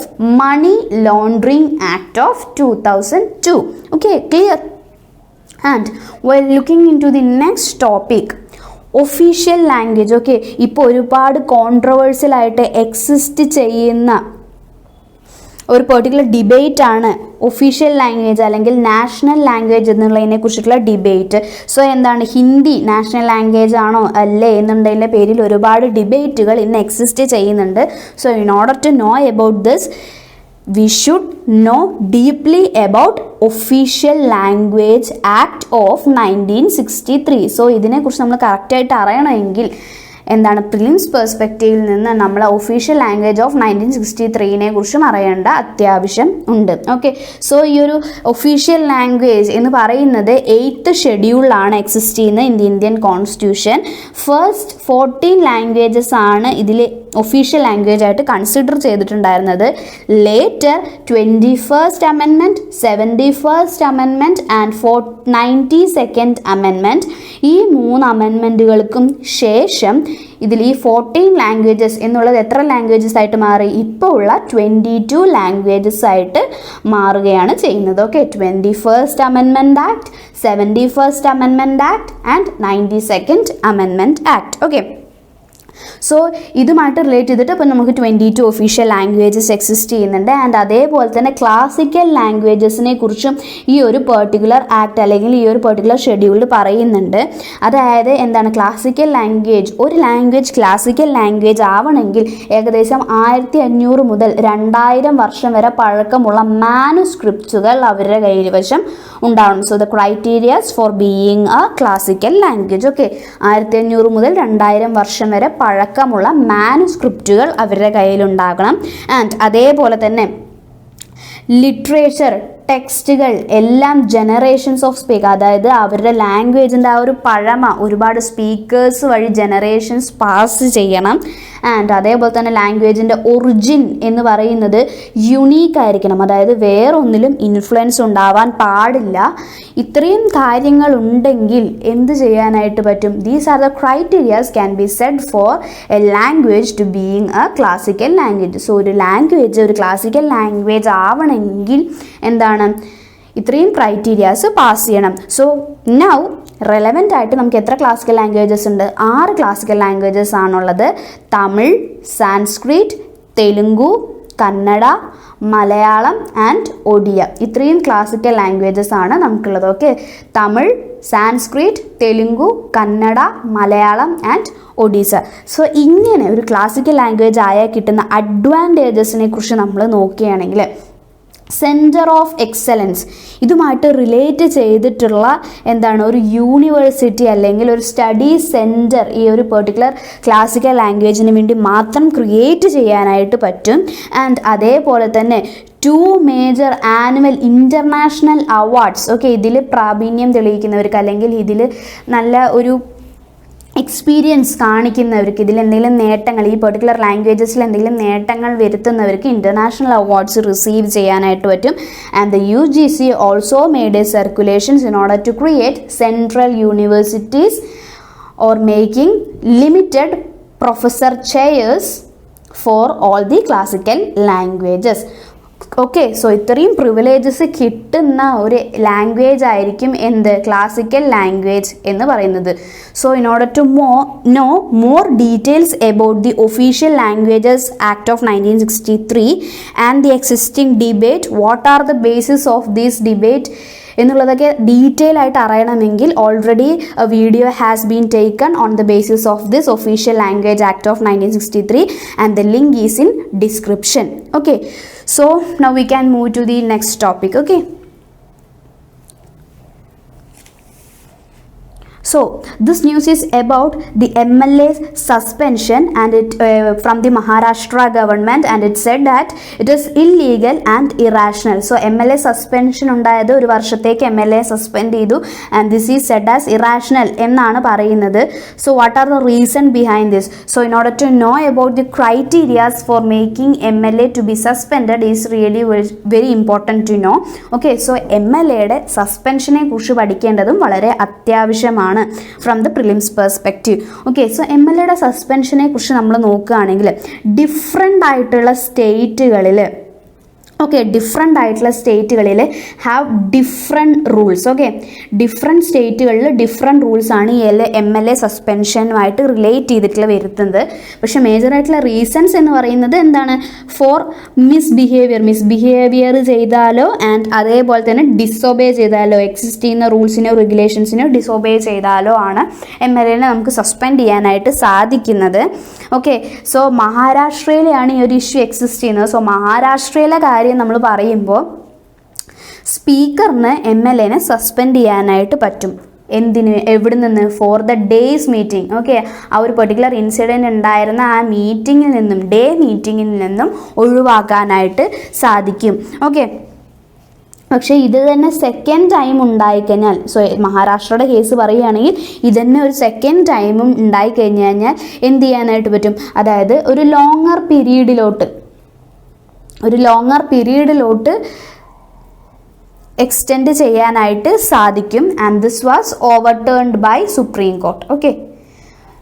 Money Laundering Act of 2002. Okay, clear? And while looking into the next topic, official language. Okay, ഇപ്പോൾ ഒരുപാട് controversial ആയിട്ട് exist ചെയ്യുന്ന ഒരു particular debate ആണ് official language അല്ലെങ്കിൽ national language എന്നുള്ളതിനെ കുറിച്ചിട്ടുള്ള debate. So എന്താണ്, ഹിന്ദി നാഷണൽ ലാംഗ്വേജ് ആണോ അല്ലേ എന്നുള്ളതിൻ്റെ പേരിൽ ഒരുപാട് ഡിബേറ്റുകൾ ഇന്ന് എക്സിസ്റ്റ് ചെയ്യുന്നുണ്ട്. So in order to know about this we should know deeply about Official Language Act of 1963. So ഇതിനെക്കുറിച്ച് നമ്മൾ കറക്റ്റായിട്ട് അറിയണമെങ്കിൽ എന്താണ്, പ്രിലിംസ് പെർസ്പെക്റ്റീവിൽ നിന്ന് നമ്മൾ ഒഫീഷ്യൽ ലാംഗ്വേജ് ഓഫ് 1963 കുറിച്ചും അറിയേണ്ട അത്യാവശ്യം ഉണ്ട്. ഓക്കെ, സോ ഈ ഒരു ഒഫീഷ്യൽ ലാംഗ്വേജ് എന്ന് പറയുന്നത് 8th ഷെഡ്യൂളിലാണ് എക്സിസ്റ്റ് ചെയ്യുന്നത് in the Indian constitution. First 14 languages ആണ് ഇതിൽ ഒഫീഷ്യൽ ലാംഗ്വേജ് ആയിട്ട് കൺസിഡർ ചെയ്തിട്ടുണ്ടായിരുന്നത്. Later 21st amendment, 71st amendment and 92nd amendment, ഈ 3 അമെൻമെൻറ്റുകൾക്കും ശേഷം ഇതിൽ ഈ 14 ലാംഗ്വേജസ് എന്നുള്ളത് എത്ര ലാംഗ്വേജസ് ആയിട്ട് മാറി? ഇപ്പോൾ ഉള്ള 22 ലാംഗ്വേജസ് ആയിട്ട് മാറുകയാണ് ചെയ്യുന്നത്. Okay, 21st amendment act, 71st amendment act and 92nd amendment act. Okay, so ഇതുമായിട്ട് റിലേറ്റ് ചെയ്തിട്ട് ഇപ്പോൾ നമുക്ക് 22 ഒഫീഷ്യൽ ലാംഗ്വേജസ് എക്സിസ്റ്റ് ചെയ്യുന്നുണ്ട്. ആൻഡ് അതേപോലെ തന്നെ ക്ലാസിക്കൽ ലാംഗ്വേജസിനെ കുറിച്ചും ഈ ഒരു പെർട്ടിക്കുലർ ആക്ട് അല്ലെങ്കിൽ ഈ ഒരു പെർട്ടിക്കുലർ ഷെഡ്യൂളിൽ പറയുന്നുണ്ട്. അതായത് എന്താണ്, ക്ലാസിക്കൽ ലാംഗ്വേജ്, ഒരു ലാംഗ്വേജ് ക്ലാസിക്കൽ ലാംഗ്വേജ് ആവണമെങ്കിൽ ഏകദേശം 1500 മുതൽ 2000 വർഷം വരെ പഴക്കമുള്ള മാനുസ്ക്രിപ്റ്റുകൾ അവരുടെ കൈവശം ഉണ്ടാവണം. So the criterias for being a classical language. Okay, 1500 മുതൽ 2000 വർഷം വരെ പഴക്കമുള്ള മാനുസ്ക്രിപ്റ്റുകൾ അവരുടെ കയ്യിലുണ്ടാകണം. ആൻഡ് അതേപോലെ തന്നെ ലിറ്ററേച്ചർ, ടെക്സ്റ്റുകൾ എല്ലാം ജനറേഷൻസ് ഓഫ് സ്പീക്ക്, അതായത് അവരുടെ ലാംഗ്വേജിൻ്റെ ആ ഒരു പഴമ ഒരുപാട് സ്പീക്കേഴ്സ് വഴി ജനറേഷൻസ് പാസ് ചെയ്യണം. ആൻഡ് അതേപോലെ തന്നെ ലാംഗ്വേജിൻ്റെ ഒറിജിൻ എന്ന് പറയുന്നത് യുണീക്ക് ആയിരിക്കണം, അതായത് വേറൊന്നിലും ഇൻഫ്ലുവൻസ് ഉണ്ടാവാൻ പാടില്ല. ഇത്രയും കാര്യങ്ങൾ ഉണ്ടെങ്കിൽ എന്ത് ചെയ്യാനായിട്ട് പറ്റും? These are the criterias can be said for a language to being a classical language. So ഒരു ലാംഗ്വേജ് ഒരു ക്ലാസിക്കൽ ലാംഗ്വേജ് ആവണമെങ്കിൽ എന്താണ്, ഇത്രയും ക്രൈറ്റീരിയാസ് പാസ് ചെയ്യണം. സോ നൗ റെലവൻ്റ് ആയിട്ട് നമുക്ക് എത്ര ക്ലാസിക്കൽ ലാംഗ്വേജസ് ഉണ്ട്? 6 ക്ലാസിക്കൽ ലാംഗ്വേജസ് ആണുള്ളത്. തമിഴ്, സാൻസ്ക്രിറ്റ്, തെലുങ്കു, കന്നഡ, മലയാളം ആൻഡ് ഒഡിയ. ഇത്രയും ക്ലാസിക്കൽ ലാംഗ്വേജസ് ആണ് നമുക്കുള്ളത്. Okay, Tamil, Sanskrit, Telugu, Kannada, Malayalam and Odisha. So ഇങ്ങനെ ഒരു ക്ലാസിക്കൽ ലാംഗ്വേജ് ആയാൽ കിട്ടുന്ന അഡ്വാൻറ്റേജസിനെ കുറിച്ച് നമ്മൾ നോക്കുകയാണെങ്കിൽ, സെൻറ്റർ ഓഫ് എക്സലൻസ്, ഇതുമായിട്ട് റിലേറ്റ് ചെയ്തിട്ടുള്ള എന്താണ് ഒരു യൂണിവേഴ്സിറ്റി അല്ലെങ്കിൽ ഒരു സ്റ്റഡി സെൻറ്റർ ഈ ഒരു പെർട്ടിക്കുലർ ക്ലാസിക്കൽ ലാംഗ്വേജിന് വേണ്ടി മാത്രം ക്രിയേറ്റ് ചെയ്യാനായിട്ട് പറ്റും. ആൻഡ് അതേപോലെ തന്നെ 2 major annual international awards. Okay, ഇതിൽ പ്രാവീണ്യം തെളിയിക്കുന്നവർക്ക് അല്ലെങ്കിൽ ഇതിൽ നല്ല ഒരു എക്സ്പീരിയൻസ് കാണിക്കുന്നവർക്ക്, ഇതിൽ എന്തെങ്കിലും നേട്ടങ്ങൾ, ഈ പെർട്ടിക്കുലർ ലാംഗ്വേജസിൽ എന്തെങ്കിലും നേട്ടങ്ങൾ വരുത്തുന്നവർക്ക് ഇൻ്റർനാഷണൽ അവാർഡ്സ് റിസീവ് ചെയ്യാനായിട്ട് പറ്റും. And the UGC also made a circulations in order to create central universities or making limited professor chairs for all the classical languages. Okay, so ഇത്രയും പ്രിവിലേജസ് കിട്ടുന്ന ഒരു ലാംഗ്വേജ് ആയിരിക്കും എന്ത് classical language എന്ന് പറയുന്നത്. So in order to know more details about the official languages act of 1963 and the existing debate, what are the basis of this debate എന്നുള്ളതൊക്കെ detail ആയിട്ട് അറിയണമെങ്കിൽ already A video has been taken on the basis of this official language act of 1963 and the link is in description. Okay, so now we can move to the next topic. Okay, so this news is about the MLA suspension and it from the Maharashtra government, and it said that it is illegal and irrational. So MLA suspension ഉണ്ടായത്, ഒരു വർഷത്തേക്ക് MLA suspend ചെയ്തു, and this is said as irrational എന്നാണ് പറയുന്നത്. So what are the reason behind this? So in order to know about the criteria for making MLA to be suspended is really very important to know. Okay, so MLAയുടെ സസ്പെൻഷനെ കുറിച്ച് പഠിക്കേണ്ടതും വളരെ അത്യാവശ്യമാണ് from the prelims perspective. Okay, so MLAയുടെ സസ്പെൻഷനെ കുറിച്ച് നമ്മൾ നോക്കുകയാണെങ്കിൽ ഡിഫറെൻ്റ് ആയിട്ടുള്ള സ്റ്റേറ്റുകളിൽ have different rules. Okay, different സ്റ്റേറ്റുകളിൽ ഡിഫറെൻറ്റ് റൂൾസ് ആണ് ഈ MLA സസ്പെൻഷനുമായിട്ട് റിലേറ്റ് ചെയ്തിട്ടുള്ള വരുത്തുന്നത്. പക്ഷേ മേജറായിട്ടുള്ള റീസൺസ് എന്ന് പറയുന്നത് എന്താണ്, ഫോർ മിസ്ബിഹേവിയർ ചെയ്താലോ ആൻഡ് അതേപോലെ തന്നെ ഡിസൊബേ ചെയ്താലോ, എക്സിസ്റ്റ് ചെയ്യുന്ന റൂൾസിനോ റെഗുലേഷൻസിനോ ഡിസൊബേ ചെയ്താലോ ആണ് MLAനെ നമുക്ക് സസ്പെൻഡ് ചെയ്യാനായിട്ട് സാധിക്കുന്നത്. ഓക്കെ, സോ മഹാരാഷ്ട്രയിലാണ് ഈ ഒരു ഇഷ്യൂ എക്സിസ്റ്റ് ചെയ്യുന്നത്. സോ മഹാരാഷ്ട്രയിലെ കാര്യം നമ്മൾ പറയുമ്പോൾ സ്പീക്കറിന് MLAനെ സസ്പെൻഡ് ചെയ്യാനായിട്ട് പറ്റും. എന്തിന്, എവിടെ നിന്ന്, for the days meeting. Okay, ആ ഒരു പെർട്ടിക്കുലർ ഇൻസിഡൻറ്റ് ഉണ്ടായിരുന്ന ആ മീറ്റിങ്ങിൽ നിന്നും, ഡേ മീറ്റിങ്ങിൽ നിന്നും ഒഴിവാക്കാനായിട്ട് സാധിക്കും. ഓക്കെ, പക്ഷേ ഇത് തന്നെ സെക്കൻഡ് ടൈം ഉണ്ടായിക്കഴിഞ്ഞാൽ, സോ മഹാരാഷ്ട്രയുടെ കേസ് പറയുകയാണെങ്കിൽ ഇതന്നെ ഒരു സെക്കൻഡ് ടൈമും ഉണ്ടായിക്കഴിഞ്ഞ് കഴിഞ്ഞാൽ എന്ത് ചെയ്യാനായിട്ട് പറ്റും, അതായത് ഒരു ലോങ്ങർ പീരീഡിലോട്ട് എക്സ്റ്റെൻഡ് ചെയ്യാനായിട്ട് സാധിക്കും. And this was overturned by supreme court. Okay,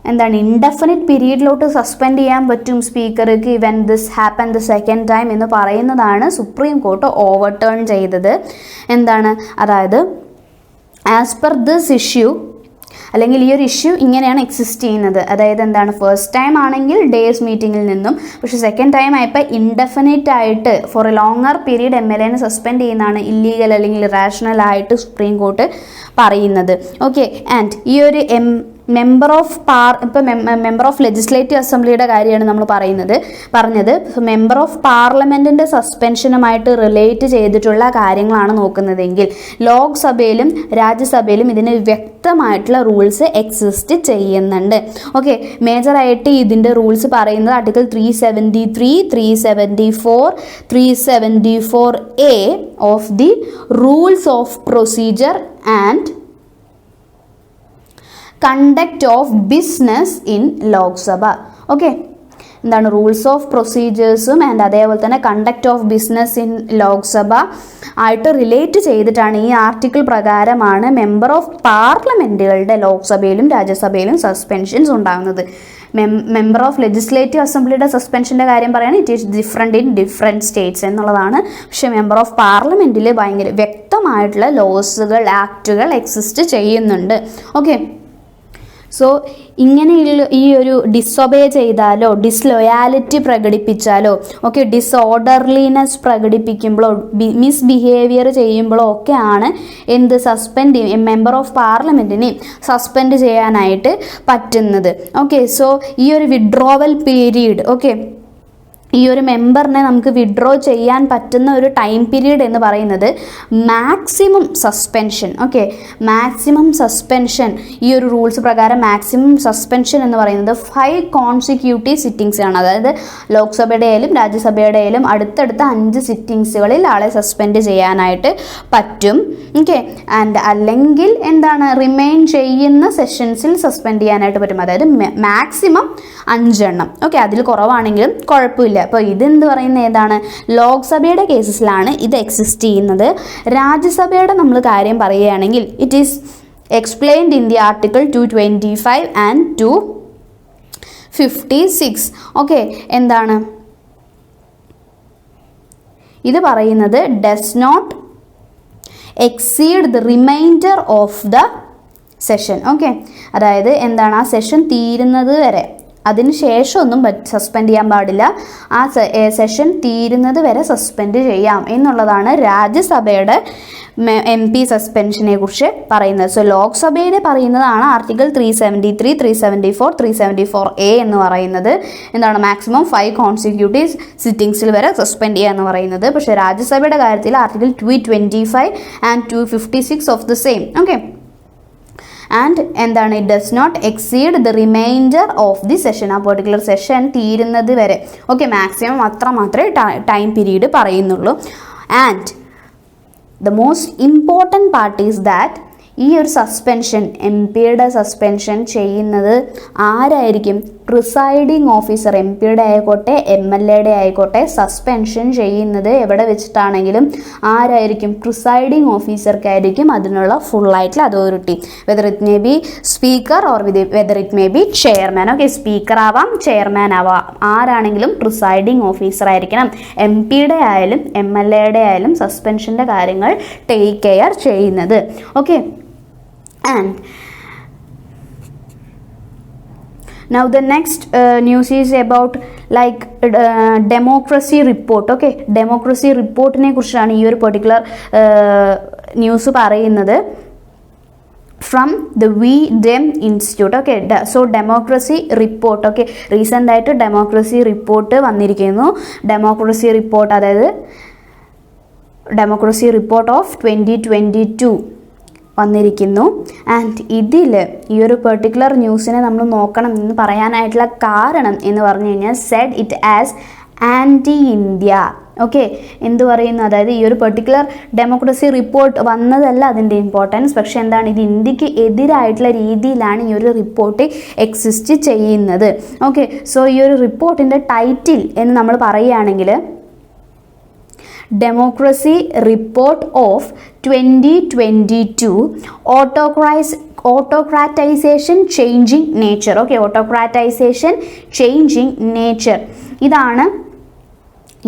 എന്താണ്, ഇൻഡെഫിനിറ്റ് പീരീഡിലോട്ട് സസ്പെൻഡ് ചെയ്യാൻ പറ്റും സ്പീക്കർക്ക് when this happen the second time എന്ന് പറയുന്നതാണ് സുപ്രീം കോർട്ട് ഓവർടേൺ ചെയ്തത്. എന്താണ്, അതായത് ആസ് പെർ ദിസ് ഇഷ്യൂ അല്ലെങ്കിൽ ഈ ഒരു ഇഷ്യൂ ഇങ്ങനെയാണ് എക്സിസ്റ്റ് ചെയ്യുന്നത്. അതായത് എന്താണ്, ഫസ്റ്റ് ടൈം ആണെങ്കിൽ ഡേയ്സ് മീറ്റിങ്ങിൽ നിന്നും, പക്ഷേ സെക്കൻഡ് ടൈം ആയപ്പോൾ ഇൻഡെഫിനിറ്റ് ആയിട്ട് four A longer period MLAനെ suspend ചെയ്യുന്നതാണ് ഇല്ലീഗൽ അല്ലെങ്കിൽ ഇറാഷണൽ ആയിട്ട് സുപ്രീം കോർട്ട് പറയുന്നത്. ഓക്കെ, ആൻഡ് ഈ ഒരു മെമ്പർ ഓഫ് ലെജിസ്ലേറ്റീവ് അസംബ്ലിയുടെ കാര്യമാണ് നമ്മൾ പറഞ്ഞത്. മെമ്പർ ഓഫ് പാർലമെൻറ്റിൻ്റെ സസ്പെൻഷനുമായിട്ട് റിലേറ്റ് ചെയ്തിട്ടുള്ള കാര്യങ്ങളാണ് നോക്കുന്നതെങ്കിൽ ലോക്സഭയിലും രാജ്യസഭയിലും ഇതിന് വ്യക്തമായിട്ടുള്ള റൂൾസ് എക്സിസ്റ്റ് ചെയ്യുന്നുണ്ട്. ഓക്കെ, മേജറായിട്ട് ഇതിൻ്റെ റൂൾസ് പറയുന്നത് article 373, 374, 374A of the rules of procedure and conduct of business in Lok Sabha. Okay, എന്താണ് റൂൾസ് ഓഫ് പ്രൊസീജിയേഴ്സും ആൻഡ് അതേപോലെ തന്നെ conduct of business in Lok Sabha ആയിട്ട് റിലേറ്റ് ചെയ്തിട്ടാണ് ഈ ആർട്ടിക്കിൾ പ്രകാരമാണ് മെമ്പർ ഓഫ് പാർലമെൻറ്റുകളുടെ ലോക്സഭയിലും രാജ്യസഭയിലും സസ്പെൻഷൻസ് ഉണ്ടാകുന്നത്. മെമ്പർ ഓഫ് ലെജിസ്ലേറ്റീവ് അസംബ്ലിയുടെ സസ്പെൻഷൻ്റെ കാര്യം പറയുകയാണെങ്കിൽ it is different in different States എന്നുള്ളതാണ്. പക്ഷേ മെമ്പർ ഓഫ് പാർലമെൻറ്റിൽ ഭയങ്കര വ്യക്തമായിട്ടുള്ള ലോസുകൾ, ആക്റ്റുകൾ എക്സിസ്റ്റ് ചെയ്യുന്നുണ്ട്. ഓക്കെ, സോ ഇങ്ങനെയുള്ള ഈ ഒരു ഡിസൊബേ ചെയ്താലോ ഡിസ്ലോയാലിറ്റി പ്രകടിപ്പിച്ചാലോ ഓക്കെ ഡിസോർഡർലിനെസ് പ്രകടിപ്പിക്കുമ്പോഴോ മിസ്ബിഹേവിയർ ചെയ്യുമ്പോഴോ ഒക്കെയാണ് എന്ത് സസ്പെൻഡ് മെമ്പർ ഓഫ് പാർലമെൻറ്റിനെ സസ്പെൻഡ് ചെയ്യാനായിട്ട് പറ്റുന്നത്. ഓക്കെ സോ ഈ ഒരു വിഡ്രോവൽ പീരീഡ് ഓക്കെ ഈ ഒരു മെമ്പറിനെ നമുക്ക് വിഡ്രോ ചെയ്യാൻ പറ്റുന്ന ഒരു ടൈം പീരീഡ് എന്ന് പറയുന്നത് maximum suspension okay maximum suspension ഈ ഒരു റൂൾസ് പ്രകാരം മാക്സിമം സസ്പെൻഷൻ എന്ന് പറയുന്നത് 5 കോൺസിക്യൂട്ടീവ് സിറ്റിങ്സ് ആണ്. അതായത് ലോക്സഭയുടെ ആയാലും രാജ്യസഭയുടെ ആയാലും അടുത്തടുത്ത 5 സിറ്റിങ്സുകളിൽ ആളെ സസ്പെൻഡ് ചെയ്യാനായിട്ട് പറ്റും. ഓക്കെ ആൻഡ് അല്ലെങ്കിൽ എന്താണ് റിമെയിൻ ചെയ്യുന്ന സെഷൻസിൽ സസ്പെൻഡ് ചെയ്യാനായിട്ട് പറ്റും. അതായത് മാക്സിമം 5 എണ്ണം ഓക്കെ അതിൽ കുറവാണെങ്കിലും കുഴപ്പമില്ല. അപ്പോൾ ഇതെന്ത് പറയുന്നത് ഏതാണ് ലോക്സഭയുടെ കേസസിലാണ് ഇത് എക്സിസ്റ്റ് ചെയ്യുന്നത്. രാജ്യസഭയുടെ നമ്മൾ കാര്യം പറയുകയാണെങ്കിൽ it is explained in the article 225 and 256 okay എന്താണ് ഇത് പറയുന്നത് does not exceed the reminder of the session okay അതായത് എന്താണ് ആ സെഷൻ തീരുന്നത് വരെ അതിന് ശേഷമൊന്നും സസ്പെൻഡ് ചെയ്യാൻ പാടില്ല. ആ സെഷൻ തീരുന്നത് വരെ സസ്പെൻഡ് ചെയ്യാം എന്നുള്ളതാണ് രാജ്യസഭയുടെ MP സസ്പെൻഷനെ കുറിച്ച് പറയുന്നത്. സോ ലോക്സഭയുടെ പറയുന്നതാണ് ആർട്ടിക്കിൾ 373, 374, 374A എന്ന് പറയുന്നത് എന്താണ് മാക്സിമം 5 കോൺസിക്യൂട്ടീവ് സിറ്റിങ്സിൽ വരെ സസ്പെൻഡ് ചെയ്യുക എന്ന് പറയുന്നത്. പക്ഷേ രാജ്യസഭയുടെ കാര്യത്തിൽ article 225 and 256 of the same okay and എന്താണ് it does not exceed the reminder of the session ആ പെർട്ടിക്കുലർ സെഷൻ തീരുന്നത് വരെ ഓക്കെ മാക്സിമം അത്ര മാത്രമേ ടൈം പീരീഡ് പറയുന്നുള്ളൂ. And the most important part is that ഈ ഒരു സസ്പെൻഷൻ MP-യുടെ സസ്പെൻഷൻ ചെയ്യുന്നത് ആരായിരിക്കും പ്രിസൈഡിങ് ഓഫീസർ MP-യുടെ ആയിക്കോട്ടെ MLA-യുടെ ആയിക്കോട്ടെ സസ്പെൻഷൻ ചെയ്യുന്നത് എവിടെ വെച്ചിട്ടാണെങ്കിലും ആരായിരിക്കും പ്രിസൈഡിങ് ഓഫീസർക്കായിരിക്കും അതിനുള്ള ഫുള്ളായിട്ടുള്ള authority whether it may be speaker or whether it may be chairman okay speaker ആവാം ചെയർമാൻ ആവാം ആരാണെങ്കിലും പ്രിസൈഡിങ് ഓഫീസർ ആയിരിക്കണം. MP-യുടെ ആയാലും MLA-യുടെ ആയാലും സസ്പെൻഷൻ്റെ കാര്യങ്ങൾ ടേക്ക് കെയർ ചെയ്യുന്നത് okay. And now the next news is about like democracy report okay democracy റിപ്പോർട്ടിനെ കുറിച്ചാണ് ഈ ഒരു പെർട്ടിക്കുലർ ന്യൂസ് പറയുന്നത് from the WeDem institute okay so democracy report okay recent ആയിട്ട് ഡെമോക്രസി റിപ്പോർട്ട് വന്നിരിക്കുന്നു. ഡെമോക്രസി റിപ്പോർട്ട് അതായത് democracy report of 2022 വന്നിരിക്കുന്നു. And ഇതിൽ ഈ ഒരു പെർട്ടിക്കുലർ ന്യൂസിനെ നമ്മൾ നോക്കണം എന്ന് പറയാനായിട്ടുള്ള കാരണം എന്ന് പറഞ്ഞു കഴിഞ്ഞാൽ said it as anti India okay എന്ത് പറയുന്നു അതായത് ഈ ഒരു പെർട്ടിക്കുലർ ഡെമോക്രസി റിപ്പോർട്ട് വന്നതല്ല അതിൻ്റെ ഇമ്പോർട്ടൻസ് പക്ഷേ എന്താണ് ഇത് ഇന്ത്യക്ക് എതിരായിട്ടുള്ള രീതിയിലാണ് ഈ ഒരു റിപ്പോർട്ട് എക്സിസ്റ്റ് ചെയ്യുന്നത് ഓക്കെ. സോ ഈ ഒരു റിപ്പോർട്ടിൻ്റെ ടൈറ്റിൽ എന്ന് നമ്മൾ പറയുകയാണെങ്കിൽ democracy report of 2022 autocratization changing nature okay autocratization changing nature ഇതാണ്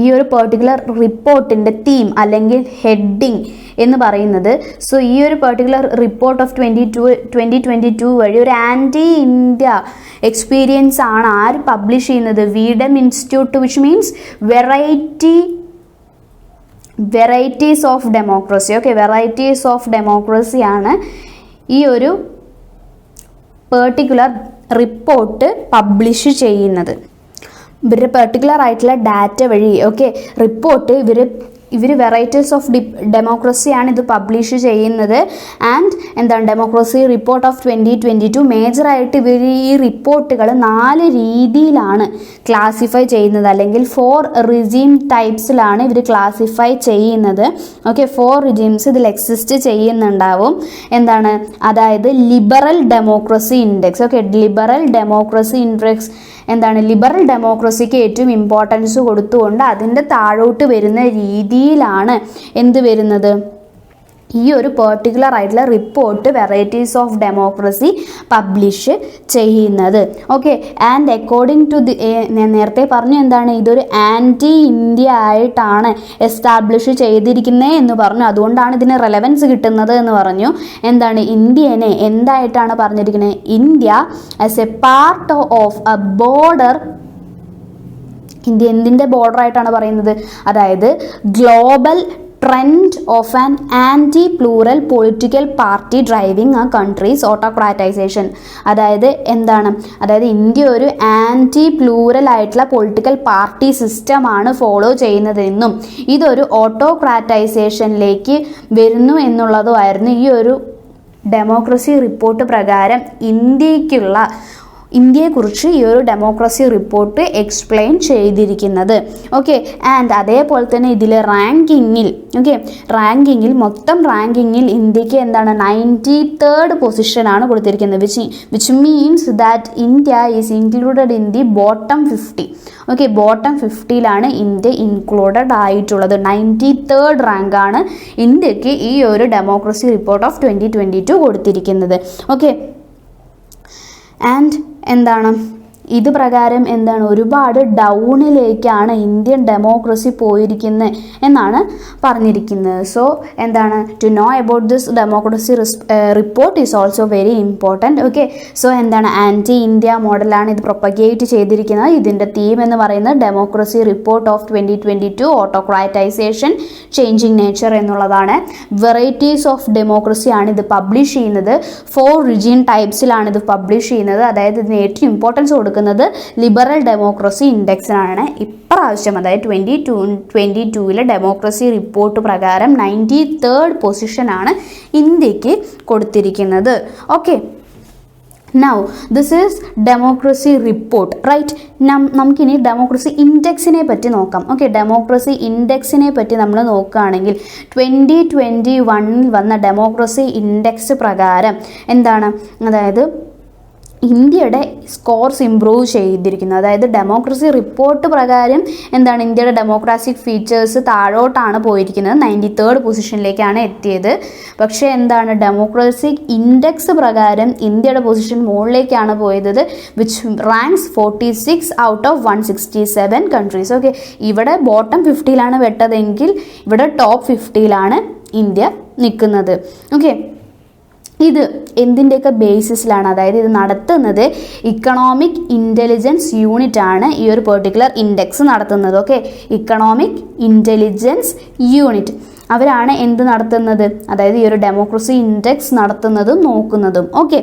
ഈ ഒരു പെർട്ടിക്കുലർ റിപ്പോർട്ടിൻ്റെ തീം അല്ലെങ്കിൽ ഹെഡിങ് എന്ന് പറയുന്നത്. സോ ഈ ഒരു പെർട്ടിക്കുലർ റിപ്പോർട്ട് ഓഫ് 2022 വഴി ഒരു ആൻറ്റി ഇന്ത്യ എക്സ്പീരിയൻസ് ആണ് ആര് പബ്ലിഷ് ചെയ്യുന്നത് WeDem institute which means varieties of democracy okay varieties of democracy ആണ് ഈ ഒരു പെർട്ടിക്കുലർ റിപ്പോർട്ട് പബ്ലിഷ് ചെയ്യുന്നത്. ഇവരുടെ പെർട്ടിക്കുലർ ആയിട്ടുള്ള ഡാറ്റ വഴി ഓക്കെ റിപ്പോർട്ട് ഇവർ വെറൈറ്റീസ് ഓഫ് ഡെമോക്രസിയാണ് ഇത് പബ്ലിഷ് ചെയ്യുന്നത്. ആൻഡ് എന്താണ് ഡെമോക്രസി റിപ്പോർട്ട് ഓഫ് 2022 മേജറായിട്ട് ഇവർ ഈ റിപ്പോർട്ടുകൾ 4 രീതിയിലാണ് ക്ലാസിഫൈ ചെയ്യുന്നത് അല്ലെങ്കിൽ 4 റിജീം ടൈപ്സിലാണ് ഇവർ ക്ലാസിഫൈ ചെയ്യുന്നത് ഓക്കെ. 4 റിജീംസ് ഇതിൽ എക്സിസ്റ്റ് ചെയ്യുന്നുണ്ടാവും എന്താണ് അതായത് liberal democracy index okay liberal democracy index എന്താണ് ലിബറൽ ഡെമോക്രസിക്ക് ഏറ്റവും ഇമ്പോർട്ടൻസ് കൊടുത്തുകൊണ്ട് അതിൻ്റെ താഴോട്ട് വരുന്ന രീതിയിലാണ് എന്ത് വരുന്നത് ഈ ഒരു പെർട്ടിക്കുലർ ആയിട്ടുള്ള report varieties of democracy publish ചെയ്യുന്നത്. ഓക്കെ, ആൻഡ് അക്കോർഡിംഗ് ടു ഞാൻ നേരത്തെ പറഞ്ഞു എന്താണ്, ഇതൊരു ആൻറ്റി ഇന്ത്യ ആയിട്ടാണ് എസ്റ്റാബ്ലിഷ് ചെയ്തിരിക്കുന്നത് എന്ന് പറഞ്ഞു. അതുകൊണ്ടാണ് ഇതിന് റെലവൻസ് കിട്ടുന്നത് എന്ന് പറഞ്ഞു. എന്താണ്, ഇന്ത്യനെ എന്തായിട്ടാണ് പറഞ്ഞിരിക്കുന്നത്, India as a part of a border. India എന്തിൻ്റെ ബോർഡർ ആയിട്ടാണ് പറയുന്നത്, അതായത് global trend of an anti plural political party driving ആ കൺട്രീസ് ഓട്ടോക്രാറ്റൈസേഷൻ. അതായത് എന്താണ്, അതായത് ഇന്ത്യ ഒരു ആൻറ്റി പ്ലൂറൽ ആയിട്ടുള്ള പൊളിറ്റിക്കൽ പാർട്ടി സിസ്റ്റമാണ് ഫോളോ ചെയ്യുന്നതെന്നും ഇതൊരു ഓട്ടോക്രാറ്റൈസേഷനിലേക്ക് വരുന്നു എന്നുള്ളതുമായിരുന്നു ഈ ഒരു ഡെമോക്രസി റിപ്പോർട്ട് പ്രകാരം ഇന്ത്യയെക്കുറിച്ച് ഈ ഒരു ഡെമോക്രസി റിപ്പോർട്ട് എക്സ്പ്ലെയിൻ ചെയ്തിരിക്കുന്നത്. ഓക്കെ, ആൻഡ് അതേപോലെ തന്നെ ഇതിൽ റാങ്കിങ്ങിൽ മൊത്തം റാങ്കിങ്ങിൽ ഇന്ത്യക്ക് എന്താണ് 93rd പൊസിഷനാണ് കൊടുത്തിരിക്കുന്നത്, which means that India is included in the bottom 50. Okay, bottom 50ലാണ് ഇന്ത്യ ഇൻക്ലൂഡഡ് ആയിട്ടുള്ളത്. 93rd റാങ്കാണ് ഇന്ത്യക്ക് ഈ ഒരു ഡെമോക്രസി റിപ്പോർട്ട് ഓഫ് 2022 കൊടുത്തിരിക്കുന്നത്. ഓക്കെ, ആൻഡ് എന്താണ്, ഇത് പ്രകാരം എന്താണ്, ഒരുപാട് ഡൗണിലേക്കാണ് ഇന്ത്യൻ ഡെമോക്രസി പോയിരിക്കുന്നത് എന്നാണ് പറഞ്ഞിരിക്കുന്നത്. സോ എന്താണ്, to know about this democracy report is also very important. Okay, so എന്താണ്, ആൻറ്റി ഇന്ത്യ മോഡലാണ് ഇത് പ്രൊപ്പഗേറ്റ് ചെയ്തിരിക്കുന്നത്. ഇതിൻ്റെ തീം എന്ന് പറയുന്നത് democracy report of 2022 autocratization changing nature എന്നുള്ളതാണ്. വെറൈറ്റീസ് ഓഫ് ഡെമോക്രസി ആണ് ഇത് പബ്ലിഷ് ചെയ്യുന്നത്. 4 റിജിയൻ ടൈപ്സിലാണ് ഇത് പബ്ലിഷ് ചെയ്യുന്നത്. അതായത് ഇതിന് ഏറ്റവും ഇമ്പോർട്ടൻസ് കൊടുക്കുന്നത് ലിബറൽ ഡെമോക്രസി ഇൻഡെക്സിനാണ്. ഇപ്രാവശ്യം അതായത് 2022 ഡെമോക്രസി റിപ്പോർട്ട് പ്രകാരം 93rd പൊസിഷനാണ് ഇന്ത്യക്ക് കൊടുത്തിരിക്കുന്നത്. Okay, now this is democracy report, right. നമുക്കിനി ഡെമോക്രസി ഇൻഡെക്സിനെ പറ്റി നോക്കാം. ഓക്കെ, ഡെമോക്രസി ഇൻഡെക്സിനെ പറ്റി നമ്മൾ നോക്കുകയാണെങ്കിൽ 2021 വന്ന ഡെമോക്രസി ഇൻഡെക്സ് പ്രകാരം എന്താണ്, അതായത് ഇന്ത്യയുടെ സ്കോർസ് ഇംപ്രൂവ് ചെയ്തിരിക്കുന്നു. അതായത് ഡെമോക്രസി റിപ്പോർട്ട് പ്രകാരം എന്താണ്, ഇന്ത്യയുടെ ഡെമോക്രാറ്റിക് ഫീച്ചേഴ്സ് താഴോട്ടാണ് പോയിരിക്കുന്നത്, 93rd പൊസിഷനിലേക്കാണ് എത്തിയത്. പക്ഷേ എന്താണ്, ഡെമോക്രസി ഇൻഡെക്സ് പ്രകാരം ഇന്ത്യയുടെ പൊസിഷൻ മുകളിലേക്കാണ് പോയത്, which ranks 46 out of 167 countries. Okay, ഇവിടെ ബോട്ടം 50ലാണ് വെട്ടതെങ്കിൽ ഇവിടെ ടോപ്പ് 50ലാണ് ഇന്ത്യ നിൽക്കുന്നത്. ഓക്കെ, ഇത് എന്തിൻ്റെയൊക്കെ ബേസിസിലാണ്, അതായത് ഇത് നടത്തുന്നത് ഇക്കണോമിക് ഇൻ്റലിജൻസ് യൂണിറ്റ് ആണ് ഈ ഒരു പെർട്ടിക്കുലർ ഇൻഡെക്സ് നടത്തുന്നത്. ഓക്കെ, ഇക്കണോമിക് ഇൻ്റലിജൻസ് യൂണിറ്റ് അവരാണ് എന്ത് നടത്തുന്നത്, അതായത് ഈ ഒരു ഡെമോക്രസി ഇൻഡെക്സ് നടത്തുന്നതും നോക്കുന്നതും. ഓക്കെ,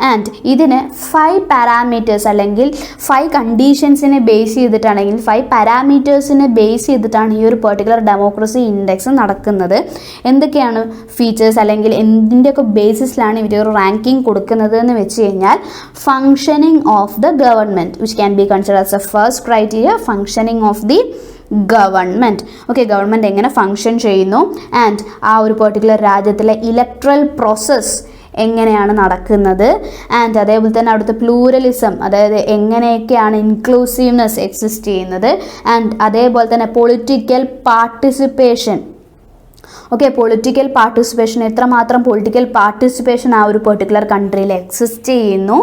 ആൻഡ് ഇതിന് 5 പാരാമീറ്റേഴ്സ് അല്ലെങ്കിൽ 5 കണ്ടീഷൻസിനെ ബേസ് ചെയ്തിട്ടാണെങ്കിൽ 5 പാരാമീറ്റേഴ്സിനെ ബേസ് ചെയ്തിട്ടാണ് ഈ ഒരു പെർട്ടിക്കുലർ ഡെമോക്രസി ഇൻഡെക്സ് നടക്കുന്നത്. എന്തൊക്കെയാണ് ഫീച്ചേഴ്സ് അല്ലെങ്കിൽ എന്തിൻ്റെയൊക്കെ ബേസിസിലാണ് ഇവർ ഒരു റാങ്കിങ് കൊടുക്കുന്നത് എന്ന് വെച്ച് കഴിഞ്ഞാൽ, functioning of the government which can B consider as A first criteria, functioning of the government. Okay, government എങ്ങനെ ഫങ്ഷൻ ചെയ്യുന്നു, ആൻഡ് ആ ഒരു പെർട്ടിക്കുലർ രാജ്യത്തിലെ ഇലക്ട്രൽ പ്രോസസ്സ് എങ്ങനെയാണ് നടക്കുന്നത്, ആൻഡ് അതേപോലെ തന്നെ അവിടുത്തെ പ്ലൂറലിസം, അതായത് എങ്ങനെയൊക്കെയാണ് ഇൻക്ലൂസീവ്നെസ് എക്സിസ്റ്റ് ചെയ്യുന്നത്, ആൻഡ് അതേപോലെ തന്നെ political participation. Okay, political participation, എത്രമാത്രം പൊളിറ്റിക്കൽ പാർട്ടിസിപ്പേഷൻ ആ ഒരു പെർട്ടിക്കുലർ കൺട്രിയിൽ എക്സിസ്റ്റ് ചെയ്യുന്നു,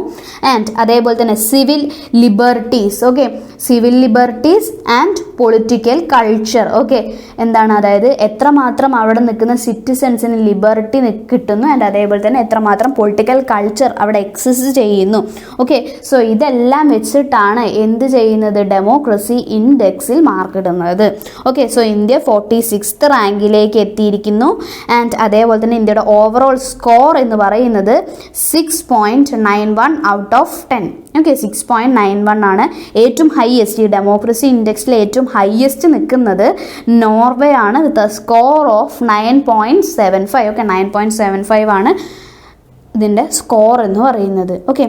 ആൻഡ് അതേപോലെ തന്നെ civil liberties. Okay, civil liberties and political culture. Okay, എന്താണ്, അതായത് എത്രമാത്രം അവിടെ നിൽക്കുന്ന സിറ്റിസൺസിന് ലിബർട്ടി കിട്ടുന്നു, ആൻഡ് അതേപോലെ തന്നെ എത്രമാത്രം പൊളിറ്റിക്കൽ കൾച്ചർ അവിടെ എക്സിസ്റ്റ് ചെയ്യുന്നു. ഓക്കെ, സോ ഇതെല്ലാം വെച്ചിട്ടാണ് എന്ത് ചെയ്യുന്നത്, ഡെമോക്രസി ഇൻഡെക്സിൽ മാർക്ക് ഇടുന്നത്. ഓക്കെ, സോ ഇന്ത്യ 46th റാങ്കിലേക്ക് എത്തിയിരിക്കുന്നു, ആൻഡ് അതേപോലെ തന്നെ ഇന്ത്യയുടെ ഓവറോൾ സ്കോർ എന്ന് പറയുന്നത് 6.91 ഔട്ട് ഓഫ് 10. ഓക്കെ, 6.91 ആണ് ഏറ്റവും ഹയസ്റ്റ്. ഈ ഡെമോക്രസി ഇൻഡെക്സിൽ ഏറ്റവും ഹയസ്റ്റ് നിൽക്കുന്നത് നോർവേ ആണ്, with a score of 9.75. Okay, 9.75 ആണ് ഇതിൻ്റെ സ്കോർ എന്ന് പറയുന്നത്. ഓക്കെ,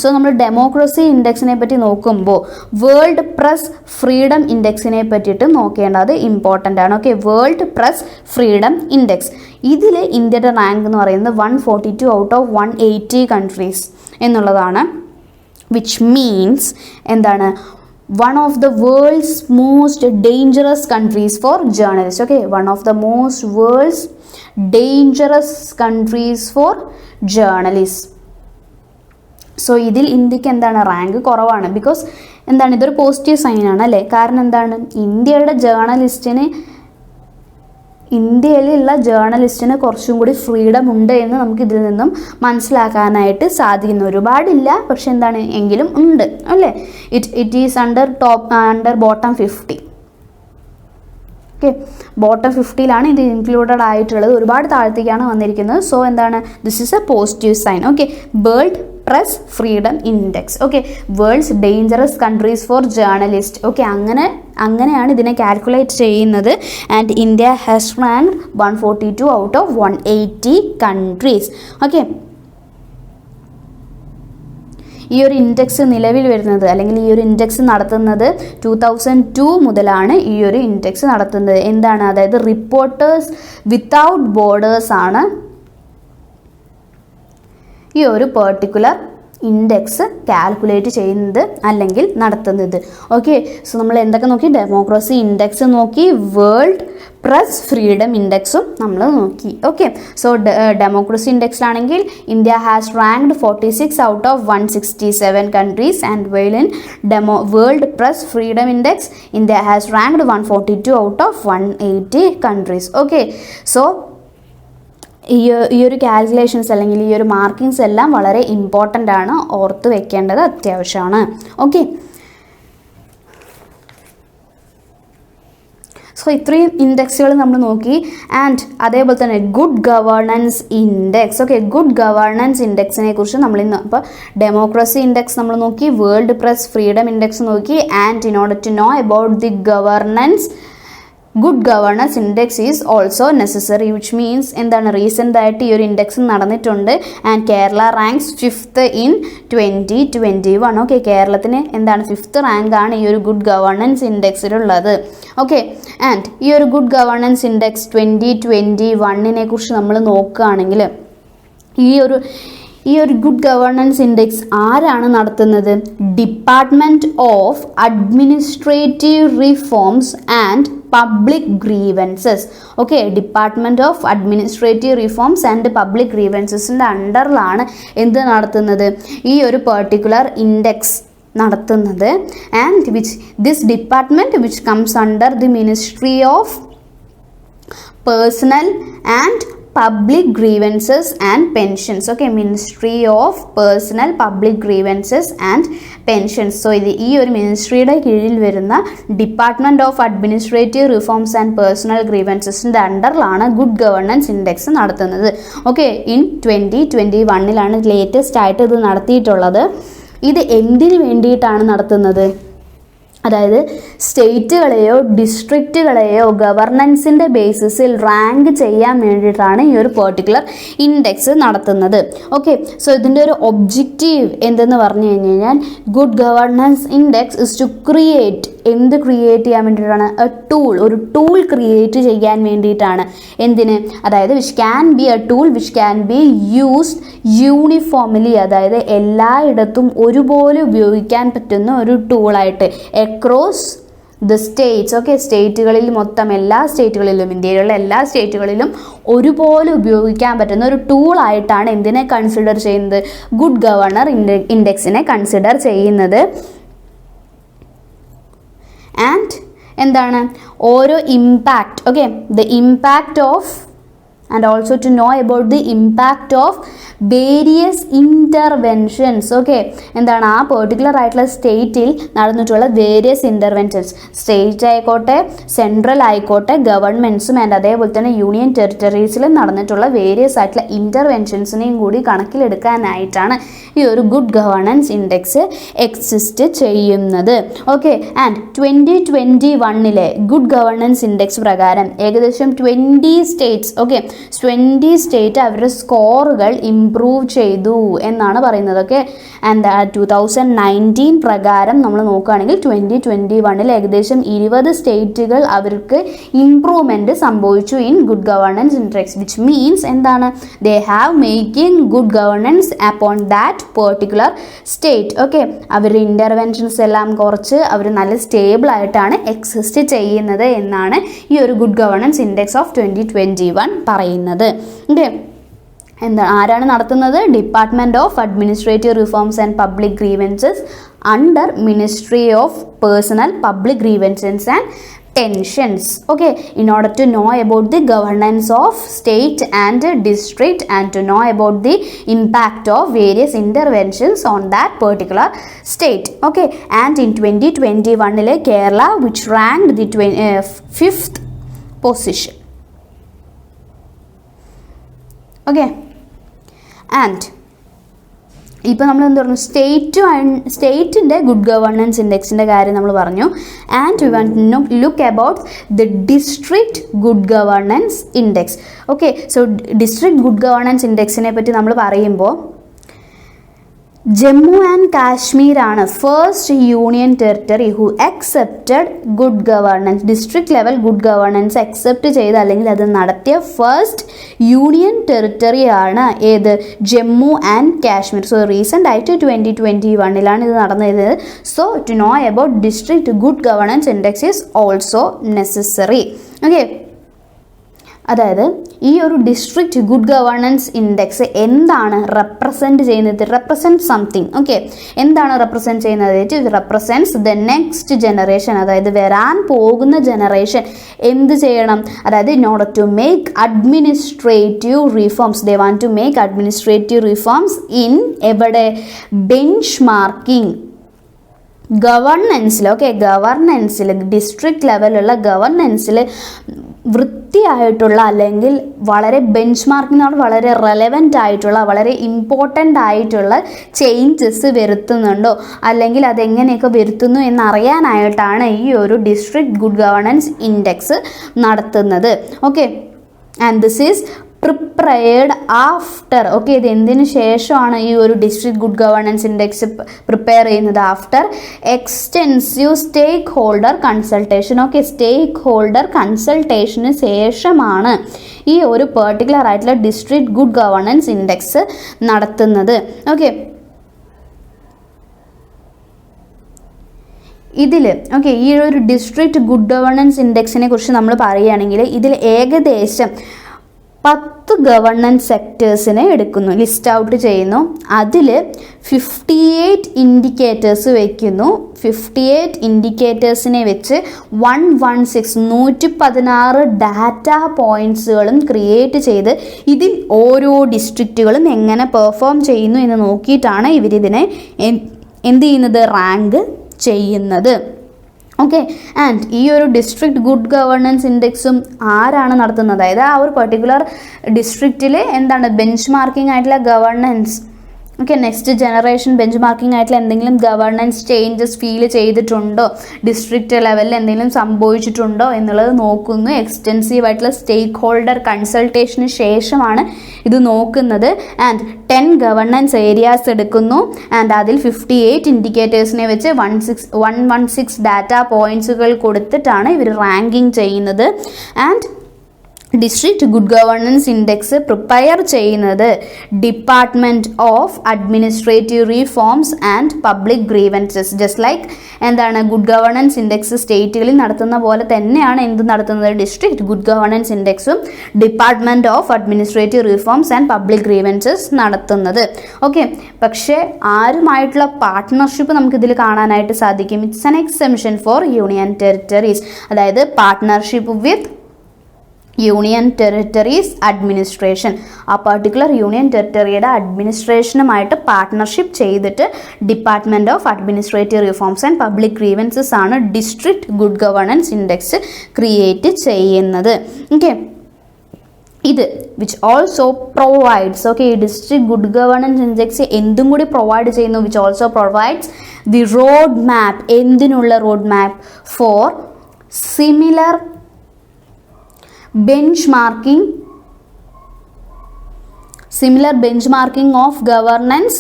സോ നമ്മൾ ഡെമോക്രസി ഇൻഡെക്സിനെ പറ്റി നോക്കുമ്പോൾ വേൾഡ് പ്രസ് ഫ്രീഡം ഇൻഡെക്സിനെ പറ്റിയിട്ട് നോക്കേണ്ടത് ഇമ്പോർട്ടൻ്റ് ആണ്. Okay, world press freedom index, ഇതിൽ ഇന്ത്യയുടെ റാങ്ക് എന്ന് പറയുന്നത് 142 ഔട്ട് ഓഫ് 180 കൺട്രീസ് എന്നുള്ളതാണ്. വിച്ച് മീൻസ് എന്താണ്, one of the world's most dangerous countries for journalists. Okay, one of the most world's dangerous countries for journalist. So ഇതിൽ ഇന്ത്യക്ക് എന്താണ് rank കുറവാണ്. ബിക്കോസ് എന്താണ് ഇതൊരു പോസിറ്റീവ് സൈനാണ് അല്ലേ. കാരണം എന്താണ് ഇന്ത്യയിലുള്ള ജേർണലിസ്റ്റിന് കുറച്ചും കൂടി ഫ്രീഡം ഉണ്ട് എന്ന് നമുക്ക് ഇതിൽ നിന്നും മനസ്സിലാക്കാനായിട്ട് സാധിക്കുന്നു. ഒരുപാടില്ല, പക്ഷെ എന്താണ് എങ്കിലും ഉണ്ട് അല്ലേ. It is under bottom 50. Okay, bottom 50ലാണ് ഇത് ഇൻക്ലൂഡഡ് ആയിട്ടുള്ളത്. ഒരുപാട് താഴത്തേക്കാണ് വന്നിരിക്കുന്നത്. സോ എന്താണ് this is a positive sign. Okay, world press freedom index. Okay, world's dangerous countries for journalist. Okay, അങ്ങനെയാണ് ഇതിനെ കാൽക്കുലേറ്റ് ചെയ്യുന്നത്. And India has ranked 142 out of 180 countries. Okay, ഈ ഒരു ഇൻഡെക്സ് നിലവിൽ വരുന്നത് അല്ലെങ്കിൽ ഈ ഒരു ഇൻഡെക്സ് നടത്തുന്നത് 2002 മുതലാണ് ഈ ഒരു ഇൻഡെക്സ് നടത്തുന്നത്. എന്താണ്, അതായത് റിപ്പോർട്ടേഴ്സ് വിത്തൗട്ട് ബോർഡേഴ്സ് ആണ് ഈ ഒരു പെർട്ടിക്കുലർ ഇൻഡെക്സ് കാൽക്കുലേറ്റ് ചെയ്യുന്നത് അല്ലെങ്കിൽ നടത്തുന്നത്. ഓക്കെ, സോ നമ്മൾ എന്തൊക്കെ നോക്കി? ഡെമോക്രസി ഇൻഡെക്സ് നോക്കി, വേൾഡ് പ്രസ് ഫ്രീഡം ഇൻഡെക്സും നമ്മൾ നോക്കി. ഓക്കെ, സോ ഡെമോക്രസി ഇൻഡെക്സിലാണെങ്കിൽ India has ranked 46 out of 167 countries. And while in world press freedom index India has ranked 142 out of 180 countries. Okay, so ഈ ഒരു കാൽക്കുലേഷൻസ് അല്ലെങ്കിൽ ഈ ഒരു മാർക്കിങ്സ് എല്ലാം വളരെ ഇമ്പോർട്ടൻ്റ് ആണ്, ഓർത്ത് വെക്കേണ്ടത് അത്യാവശ്യമാണ്. ഓക്കെ, സോ ഇത്രയും ഇൻഡെക്സുകൾ നമ്മൾ നോക്കി. ആൻഡ് അതേപോലെ തന്നെ good governance index. Okay, good governance ഇൻഡെക്സിനെ കുറിച്ച് നമ്മൾ ഇന്ന് അപ്പോൾ ഡെമോക്രസി ഇൻഡെക്സ് നമ്മൾ നോക്കി, വേൾഡ് പ്രസ് ഫ്രീഡം ഇൻഡെക്സ് നോക്കി. And in order to know about the governance, good governance index is also necessary, which means എന്താണ് റീസെൻ്റ് ആയിട്ട് ഈ ഒരു ഇൻഡെക്സ് നടന്നിട്ടുണ്ട്. And Kerala ranks 5th in 2021. Okay, കേരളത്തിന് എന്താണ് 5th റാങ്കാണ് ഈ ഒരു ഗുഡ് ഗവേണൻസ് ഇൻഡെക്സിലുള്ളത്. ഓക്കെ, ആൻഡ് ഈ ഒരു ഗുഡ് ഗവേണൻസ് ഇൻഡെക്സ് 2021 കുറിച്ച് നമ്മൾ നോക്കുകയാണെങ്കിൽ ഈ ഒരു ഗുഡ് ഗവേണൻസ് ഇൻഡെക്സ് ആരാണ് നടത്തുന്നത്? Department of administrative reforms and public grievances. Okay, department of administrative reforms and public ഗ്രീവൻസസിൻ്റെ അണ്ടറിലാണ് എന്ത് നടത്തുന്നത്? ഈ ഒരു പെർട്ടിക്കുലർ ഇൻഡെക്സ് നടത്തുന്നത്. And this department which comes under the ministry of personnel and public grievances and pensions. Okay, ministry of personnel public grievances and pensions. So ഈ ഒരു മിനിസ്ട്രിയുടെ കീഴിൽ വരുന്ന department of administrative reforms and personnel ഗ്രീവൻസസിൻ്റെ അണ്ടറിലാണ് good governance index നടത്തുന്നത്. Okay, in 2021 latest ആയിട്ട് ഇത് നടത്തിയിട്ടുള്ളത്. ഇത് എന്തിനു വേണ്ടിയിട്ടാണ് നടത്തുന്നത്? അതായത് സ്റ്റേറ്റുകളെയോ ഡിസ്ട്രിക്റ്റുകളെയോ ഗവർണൻസിൻ്റെ ബേസിസിൽ റാങ്ക് ചെയ്യാൻ വേണ്ടിയിട്ടാണ് ഈ ഒരു പെർട്ടിക്കുലർ ഇൻഡെക്സ് നടത്തുന്നത്. ഓക്കെ, സോ ഇതിൻ്റെ ഒരു ഒബ്ജക്റ്റീവ് എന്തെന്ന് പറഞ്ഞു കഴിഞ്ഞാൽ good governance index is to create ചെയ്യാൻ വേണ്ടിയിട്ടാണ് ഒരു ടൂൾ ക്രിയേറ്റ് ചെയ്യാൻ വേണ്ടിയിട്ടാണ്. എന്തിന്? അതായത് which can be a tool which can be used uniformly, അതായത് എല്ലായിടത്തും ഒരുപോലെ ഉപയോഗിക്കാൻ പറ്റുന്ന ഒരു ടൂളായിട്ട് അക്രോസ് ദ സ്റ്റേറ്റ്സ്. ഓക്കെ, സ്റ്റേറ്റുകളിൽ മൊത്തം എല്ലാ സ്റ്റേറ്റുകളിലും, ഇന്ത്യയിലുള്ള എല്ലാ സ്റ്റേറ്റുകളിലും ഒരുപോലെ ഉപയോഗിക്കാൻ പറ്റുന്ന ഒരു ടൂളായിട്ടാണ് എന്തിനെ കൺസിഡർ ചെയ്യുന്നത്? ഗുഡ് ഗവർണർ ഇൻഡെക്സിനെ കൺസിഡർ ചെയ്യുന്നത്. ആൻഡ് എന്താണ് ഓരോ impact? Okay, the impact of and also to know about the impact of various interventions. Okay, എന്താണ് ആ പെർട്ടിക്കുലർ ആയിട്ടുള്ള സ്റ്റേറ്റിൽ നടന്നിട്ടുള്ള വേരിയസ് ഇൻ്റർവെൻഷൻസ്, സ്റ്റേറ്റ് ആയിക്കോട്ടെ സെൻട്രൽ ആയിക്കോട്ടെ ഗവൺമെൻറ്റ്സും ആൻഡ് അതേപോലെ തന്നെ യൂണിയൻ ടെറിട്ടറീസിലും നടന്നിട്ടുള്ള വേരിയസ് ആയിട്ടുള്ള ഇൻ്റർവെൻഷൻസിനെയും കൂടി കണക്കിലെടുക്കാനായിട്ടാണ് ഈ ഒരു ഗുഡ് ഗവേണൻസ് ഇൻഡെക്സ് എക്സിസ്റ്റ് ചെയ്യുന്നത്. Okay, and 2021 good governance index പ്രകാരം ഏകദേശം 20 സ്റ്റേറ്റ്സ്, ഓക്കെ 20 സ്റ്റേറ്റ് അവരുടെ സ്കോറുകൾ ഇംപ്രൂവ് ചെയ്തു എന്നാണ് പറയുന്നത്. ഓക്കെ, ആൻഡ് 2019 പ്രകാരം നമ്മൾ നോക്കുകയാണെങ്കിൽ 2021 ഏകദേശം 20 സ്റ്റേറ്റുകൾ അവർക്ക് ഇംപ്രൂവ്മെൻറ്റ് സംഭവിച്ചു in good governance index, which means എന്താണ്? They have making good governance upon that particular state. Okay, അവരുടെ ഇൻ്റർവെൻഷൻസ് എല്ലാം കുറച്ച് അവർ നല്ല സ്റ്റേബിൾ ആയിട്ടാണ് എക്സിസ്റ്റ് ചെയ്യുന്നത് എന്നാണ് ഈ ഒരു ഗുഡ് ഗവേണൻസ് ഇൻഡെക്സ് ഓഫ് 2021 പറയുന്നത്. പറയുന്നത്. ഓക്കെ, ആരാണ് നടത്തുന്നത്? Department of administrative reforms and public grievances under ministry of personnel public grievances and pensions. Okay, in order to know about the governance of state and district and to know about the impact of various interventions on that particular state. Okay, and in 2021 Kerala which ranked the 5th position. Okay, and ഇപ്പോൾ നമ്മൾ എന്ത് പറഞ്ഞു? സ്റ്റേറ്റിൻ്റെ good governance ഇൻഡെക്സിൻ്റെ കാര്യം നമ്മൾ പറഞ്ഞു. And we want to look about the district good governance index. Okay, so district good governance ഇൻഡെക്സിനെ പറ്റി നമ്മൾ പറയുമ്പോൾ ജമ്മു ആൻഡ് കാശ്മീർ ആണ് first union territory who accepted good governance. District level good governance accept ചെയ്ത് അല്ലെങ്കിൽ അത് നടത്തിയ ഫസ്റ്റ് യൂണിയൻ ടെറിട്ടറി ആണ് ഏത്? Jammu and Kashmir. So recent ആയിട്ട് 2021 ഇത് നടന്നത്. So to know about district good governance index is also necessary. Okay, അതായത് ഈ ഒരു ഡിസ്ട്രിക്ട് ഗുഡ് ഗവേണൻസ് ഇൻഡെക്സ് എന്താണ് റെപ്രസെൻറ്റ് ചെയ്യുന്നത്? Represent something. ഓക്കെ, എന്താണ് റെപ്രസെൻറ്റ് ചെയ്യുന്നത്? It represents the next generation, അതായത് വരാൻ പോകുന്ന ജനറേഷൻ എന്ത് ചെയ്യണം? അതായത് in order to make administrative reforms, they want to make administrative reforms in എവിടെ? ബെഞ്ച് മാർക്കിംഗ് ഗവർണൻസിൽ. ഓക്കെ, ഗവർണൻസിൽ ഡിസ്ട്രിക്ട് ലെവലുള്ള ഗവർണൻസിൽ വൃത്തിയായിട്ടുള്ള അല്ലെങ്കിൽ വളരെ ബെഞ്ച് മാർക്കിനോട് വളരെ റെലവൻ്റ് ആയിട്ടുള്ള വളരെ ഇമ്പോർട്ടൻ്റ് ആയിട്ടുള്ള ചേഞ്ചസ് വരുത്തുന്നുണ്ടോ അല്ലെങ്കിൽ അതെങ്ങനെയൊക്കെ വരുത്തുന്നു എന്നറിയാനായിട്ടാണ് ഈ ഒരു ഡിസ്ട്രിക്ട് ഗുഡ് ഗവർണൻസ് ഇൻഡെക്സ് നടത്തുന്നത്. Okay, and this is prepared after. Okay, ഇത് എന്തിനു ശേഷമാണ് ഈ ഒരു district good governance index prepare ചെയ്യുന്നത്? ആഫ്റ്റർ എക്സ്റ്റെൻസീവ് സ്റ്റേക്ക് ഹോൾഡർ കൺസൾട്ടേഷൻ. ഓക്കെ, സ്റ്റേക്ക് ഹോൾഡർ കൺസൾട്ടേഷന് ശേഷമാണ് ഈ ഒരു പെർട്ടിക്കുലർ ആയിട്ടുള്ള ഡിസ്ട്രിക്ട് ഗുഡ് ഗവർണൻസ് ഇൻഡെക്സ് നടത്തുന്നത്. ഓക്കെ, ഇതിൽ ഈ ഒരു ഡിസ്ട്രിക്ട് ഗുഡ് ഗവർണൻസ് ഇൻഡെക്സിനെ കുറിച്ച് നമ്മൾ പറയുകയാണെങ്കിൽ ഇതിൽ ഏകദേശം 10 ഗവർണൻസ് സെക്ടേഴ്സിനെ എടുക്കുന്നു, ലിസ്റ്റ് ഔട്ട് ചെയ്യുന്നു. അതിൽ 58 ഇൻഡിക്കേറ്റേഴ്സ് വയ്ക്കുന്നു. 58 ഇൻഡിക്കേറ്റേഴ്സിനെ വെച്ച് 116 ഡാറ്റ പോയിൻറ്റ്സുകളും ക്രിയേറ്റ് ചെയ്ത് ഇതിൽ ഓരോ ഡിസ്ട്രിക്റ്റുകളും എങ്ങനെ പെർഫോം ചെയ്യുന്നു എന്ന് നോക്കിയിട്ടാണ് ഇവരിതിനെ എന്ത് ചെയ്യുന്നത്? റാങ്ക് ചെയ്യുന്നത്. ഓക്കെ, ആൻഡ് ഈ ഒരു ഡിസ്ട്രിക്ട് ഗുഡ് ഗവർണൻസ് ഇൻഡെക്സും ആരാണ് നടത്തുന്നത്? അതായത് ആ ഒരു പെർട്ടിക്കുലർ ഡിസ്ട്രിക്റ്റിൽ എന്താണ് ബെഞ്ച് മാർക്കിംഗ് ആയിട്ടുള്ള governance. Okay, next generation bench marking ആയിട്ടുള്ള എന്തെങ്കിലും ഗവർണൻസ് ചേഞ്ചസ് ഫീൽ ചെയ്തിട്ടുണ്ടോ, ഡിസ്ട്രിക്റ്റ് ലെവലിൽ എന്തെങ്കിലും സംഭവിച്ചിട്ടുണ്ടോ എന്നുള്ളത് നോക്കുന്നു. എക്സ്റ്റെൻസീവ് ആയിട്ടുള്ള സ്റ്റേക്ക് ഹോൾഡർ കൺസൾട്ടേഷന് ശേഷമാണ് ഇത് നോക്കുന്നത്. ആൻഡ് 10 ഗവർണൻസ് ഏരിയാസ് എടുക്കുന്നു. ആൻഡ് അതിൽ 58 ഇൻഡിക്കേറ്റേഴ്സിനെ വെച്ച് 116 ഡാറ്റ പോയിൻറ്റ്സുകൾ കൊടുത്തിട്ടാണ് ഇവർ റാങ്കിങ് ചെയ്യുന്നത്. And district good governance index prepare ചെയ്യുന്നത് department of administrative reforms and public grievances. Just like എന്താണ് ഗുഡ് ഗവർണൻസ് ഇൻഡെക്സ് സ്റ്റേറ്റുകളിൽ നടത്തുന്ന പോലെ തന്നെയാണ് എന്ത് നടത്തുന്നത്? ഡിസ്ട്രിക്ട് ഗുഡ് ഗവർണൻസ് ഇൻഡെക്സും department of administrative reforms and public grievances നടത്തുന്നത്. ഓക്കെ, പക്ഷേ ആരുമായിട്ടുള്ള പാർട്ട്ണർഷിപ്പ് നമുക്കിതിൽ കാണാനായിട്ട് സാധിക്കും. It's an exemption for union territories. അതായത് partnership with union territories administration. ആ പർട്ടിക്കുലർ യൂണിയൻ ടെറിട്ടറിയുടെ അഡ്മിനിസ്ട്രേഷനുമായിട്ട് പാർട്ട്ണർഷിപ്പ് ചെയ്തിട്ട് department of administrative reforms and public grievances ആണ് district good governance index create ചെയ്യുന്നത്. ഓക്കെ, ഇത് വിച്ച് ഓൾസോ പ്രൊവൈഡ്സ്. ഓക്കെ, ഈ district good governance index എന്തും കൂടി പ്രൊവൈഡ് ചെയ്യുന്നു? Which also provides the road map. എന്തിനുള്ള road map? For similar benchmarking of governance.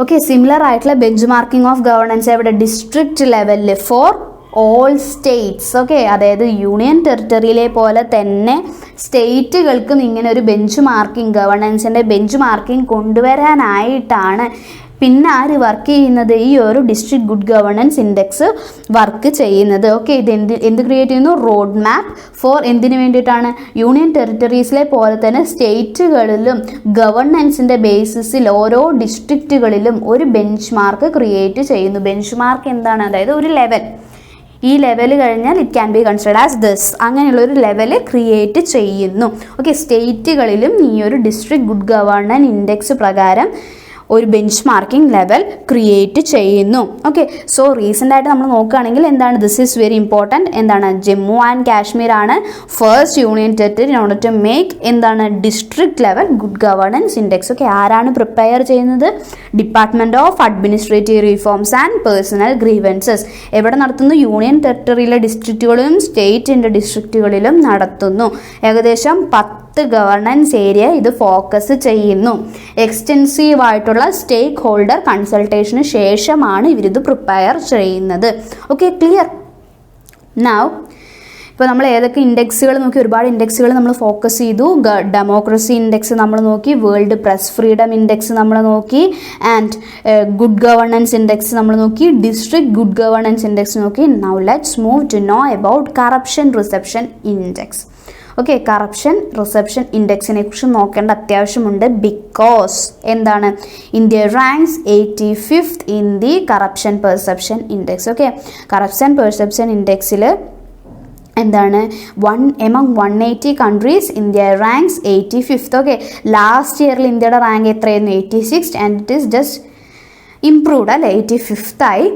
Okay, similar ആയിട്ടുള്ള benchmarking of governance എവിടെ? District ലെവലിൽ ഫോർ ഓൾ സ്റ്റേറ്റ്സ്. ഓക്കെ, അതായത് union ടെറിട്ടറിയിലെ പോലെ തന്നെ സ്റ്റേറ്റുകൾക്കും ഇങ്ങനെ ഒരു ബെഞ്ച് മാർക്കിംഗ്, ഗവർണൻസിൻ്റെ ബെഞ്ച് മാർക്കിംഗ് കൊണ്ടുവരാനായിട്ടാണ് പിന്നെ ആര് വർക്ക് ചെയ്യുന്നത്? ഈ ഒരു district good governance index work ചെയ്യുന്നത്. ഓക്കെ, ഇത് എന്ത് ക്രിയേറ്റ് ചെയ്യുന്നു? റോഡ് മാപ്പ് ഫോർ എന്തിനു വേണ്ടിയിട്ടാണ്? യൂണിയൻ ടെറിട്ടറീസിലെ പോലെ തന്നെ സ്റ്റേറ്റുകളിലും ഗവർണൻസിൻ്റെ ബേസിസിൽ ഓരോ ഡിസ്ട്രിക്റ്റുകളിലും ഒരു ബെഞ്ച് മാർക്ക് ക്രിയേറ്റ് ചെയ്യുന്നു. ബെഞ്ച് മാർക്ക് എന്താണ്? അതായത് ഒരു ലെവൽ, ഈ ലെവൽ കഴിഞ്ഞാൽ it can be considered as this, അങ്ങനെയുള്ളൊരു ലെവൽ ക്രിയേറ്റ് ചെയ്യുന്നു. ഓക്കെ, സ്റ്റേറ്റുകളിലും ഈ ഒരു ഡിസ്ട്രിക്ട് ഗുഡ് ഗവേണൻസ് ഇൻഡെക്സ് പ്രകാരം ഒരു ബെഞ്ച് മാർക്കിംഗ് ലെവൽ ക്രിയേറ്റ് ചെയ്യുന്നു. ഓക്കെ, സോ റീസെൻ്റ് ആയിട്ട് നമ്മൾ നോക്കുകയാണെങ്കിൽ എന്താണ്? This is very important. എന്താണ്? ജമ്മു ആൻഡ് കാശ്മീർ ആണ് first union territory in order to make എന്താണ്? District level good governance index. Okay, ആരാണ് പ്രിപ്പയർ ചെയ്യുന്നത്? Department of administrative reforms and personal grievances. എവിടെ നടത്തുന്നു? യൂണിയൻ ടെറിട്ടറിയിലെ ഡിസ്ട്രിക്റ്റുകളിലും സ്റ്റേറ്റിൻ്റെ ഡിസ്ട്രിക്റ്റുകളിലും നടത്തുന്നു. ഏകദേശം 10 ഗവർണൻസ് ഏരിയ ഇത് ഫോക്കസ് ചെയ്യുന്നു. എക്സ്റ്റെൻസീവ് ആയിട്ടുള്ള സ്റ്റേക്ക് ഹോൾഡർ കൺസൾട്ടേഷന് ശേഷമാണ് ഇവരിത് പ്രിപ്പയർ ചെയ്യുന്നത്. Okay, clear? നൗ ഇപ്പോൾ നമ്മൾ ഏതൊക്കെ ഇൻഡെക്സുകൾ നോക്കി? ഒരുപാട് ഇൻഡെക്സുകൾ നമ്മൾ ഫോക്കസ് ചെയ്തു. ഡെമോക്രസി ഇൻഡെക്സ് നമ്മൾ നോക്കി, വേൾഡ് പ്രസ് ഫ്രീഡം ഇൻഡെക്സ് നമ്മൾ നോക്കി, ആൻഡ് ഗുഡ് ഗവർണൻസ് ഇൻഡെക്സ് നമ്മൾ നോക്കി, ഡിസ്ട്രിക്ട് ഗുഡ് ഗവർണൻസ് ഇൻഡെക്സ് നോക്കി. Now let's move to know about corruption reception index. Okay, corruption reception ഇൻഡെക്സിനെ കുറിച്ച് നോക്കേണ്ട അത്യാവശ്യമുണ്ട്. ബിക്കോസ് എന്താണ്? India ranks 85th in the corruption perception index. Okay, corruption perception ഇൻഡെക്സിൽ എന്താണ്? Among 180 countries India ranks 85th. Okay, last ഇയറിൽ ഇന്ത്യയുടെ rank എത്രയായിരുന്നു? 86th and it is just improved അല്ലേ, 85th ആയി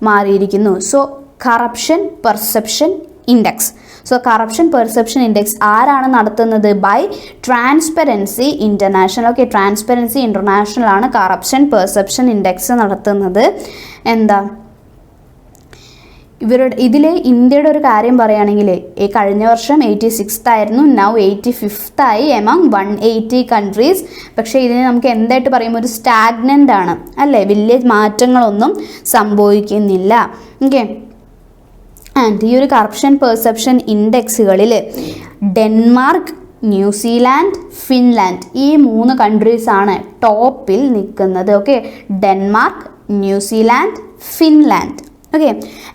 മാറിയിരിക്കുന്നു. So corruption perception index. So corruption perception index ആരാണ് നടത്തുന്നത്? By transparency international. Okay, transparency international ആണ് കറപ്ഷൻ പെർസെപ്ഷൻ ഇൻഡെക്സ് നടത്തുന്നത്. എന്താ ഇതിൽ ഇന്ത്യയുടെ ഒരു കാര്യം പറയുകയാണെങ്കിൽ കഴിഞ്ഞ വർഷം 86th ആയിരുന്നു, നൗ 85th ആയി എമംഗ് 180 കൺട്രീസ്. പക്ഷേ ഇതിനെ നമുക്ക് എന്തായിട്ട് പറയും? ഒരു സ്റ്റാഗ്നൻ്റ് ആണ് അല്ലേ, വലിയ മാറ്റങ്ങളൊന്നും സംഭവിക്കുന്നില്ല. ഓക്കെ, ആൻഡ് ഈ ഒരു കറപ്ഷൻ പെർസെപ്ഷൻ ഇൻഡെക്സുകളിൽ ഡെൻമാർക്ക്, ന്യൂസിലാൻഡ്, ഫിൻലാൻഡ് ഈ 3 കൺട്രീസാണ് ടോപ്പിൽ നിൽക്കുന്നത്. Okay, Denmark, New Zealand, Finland. Okay,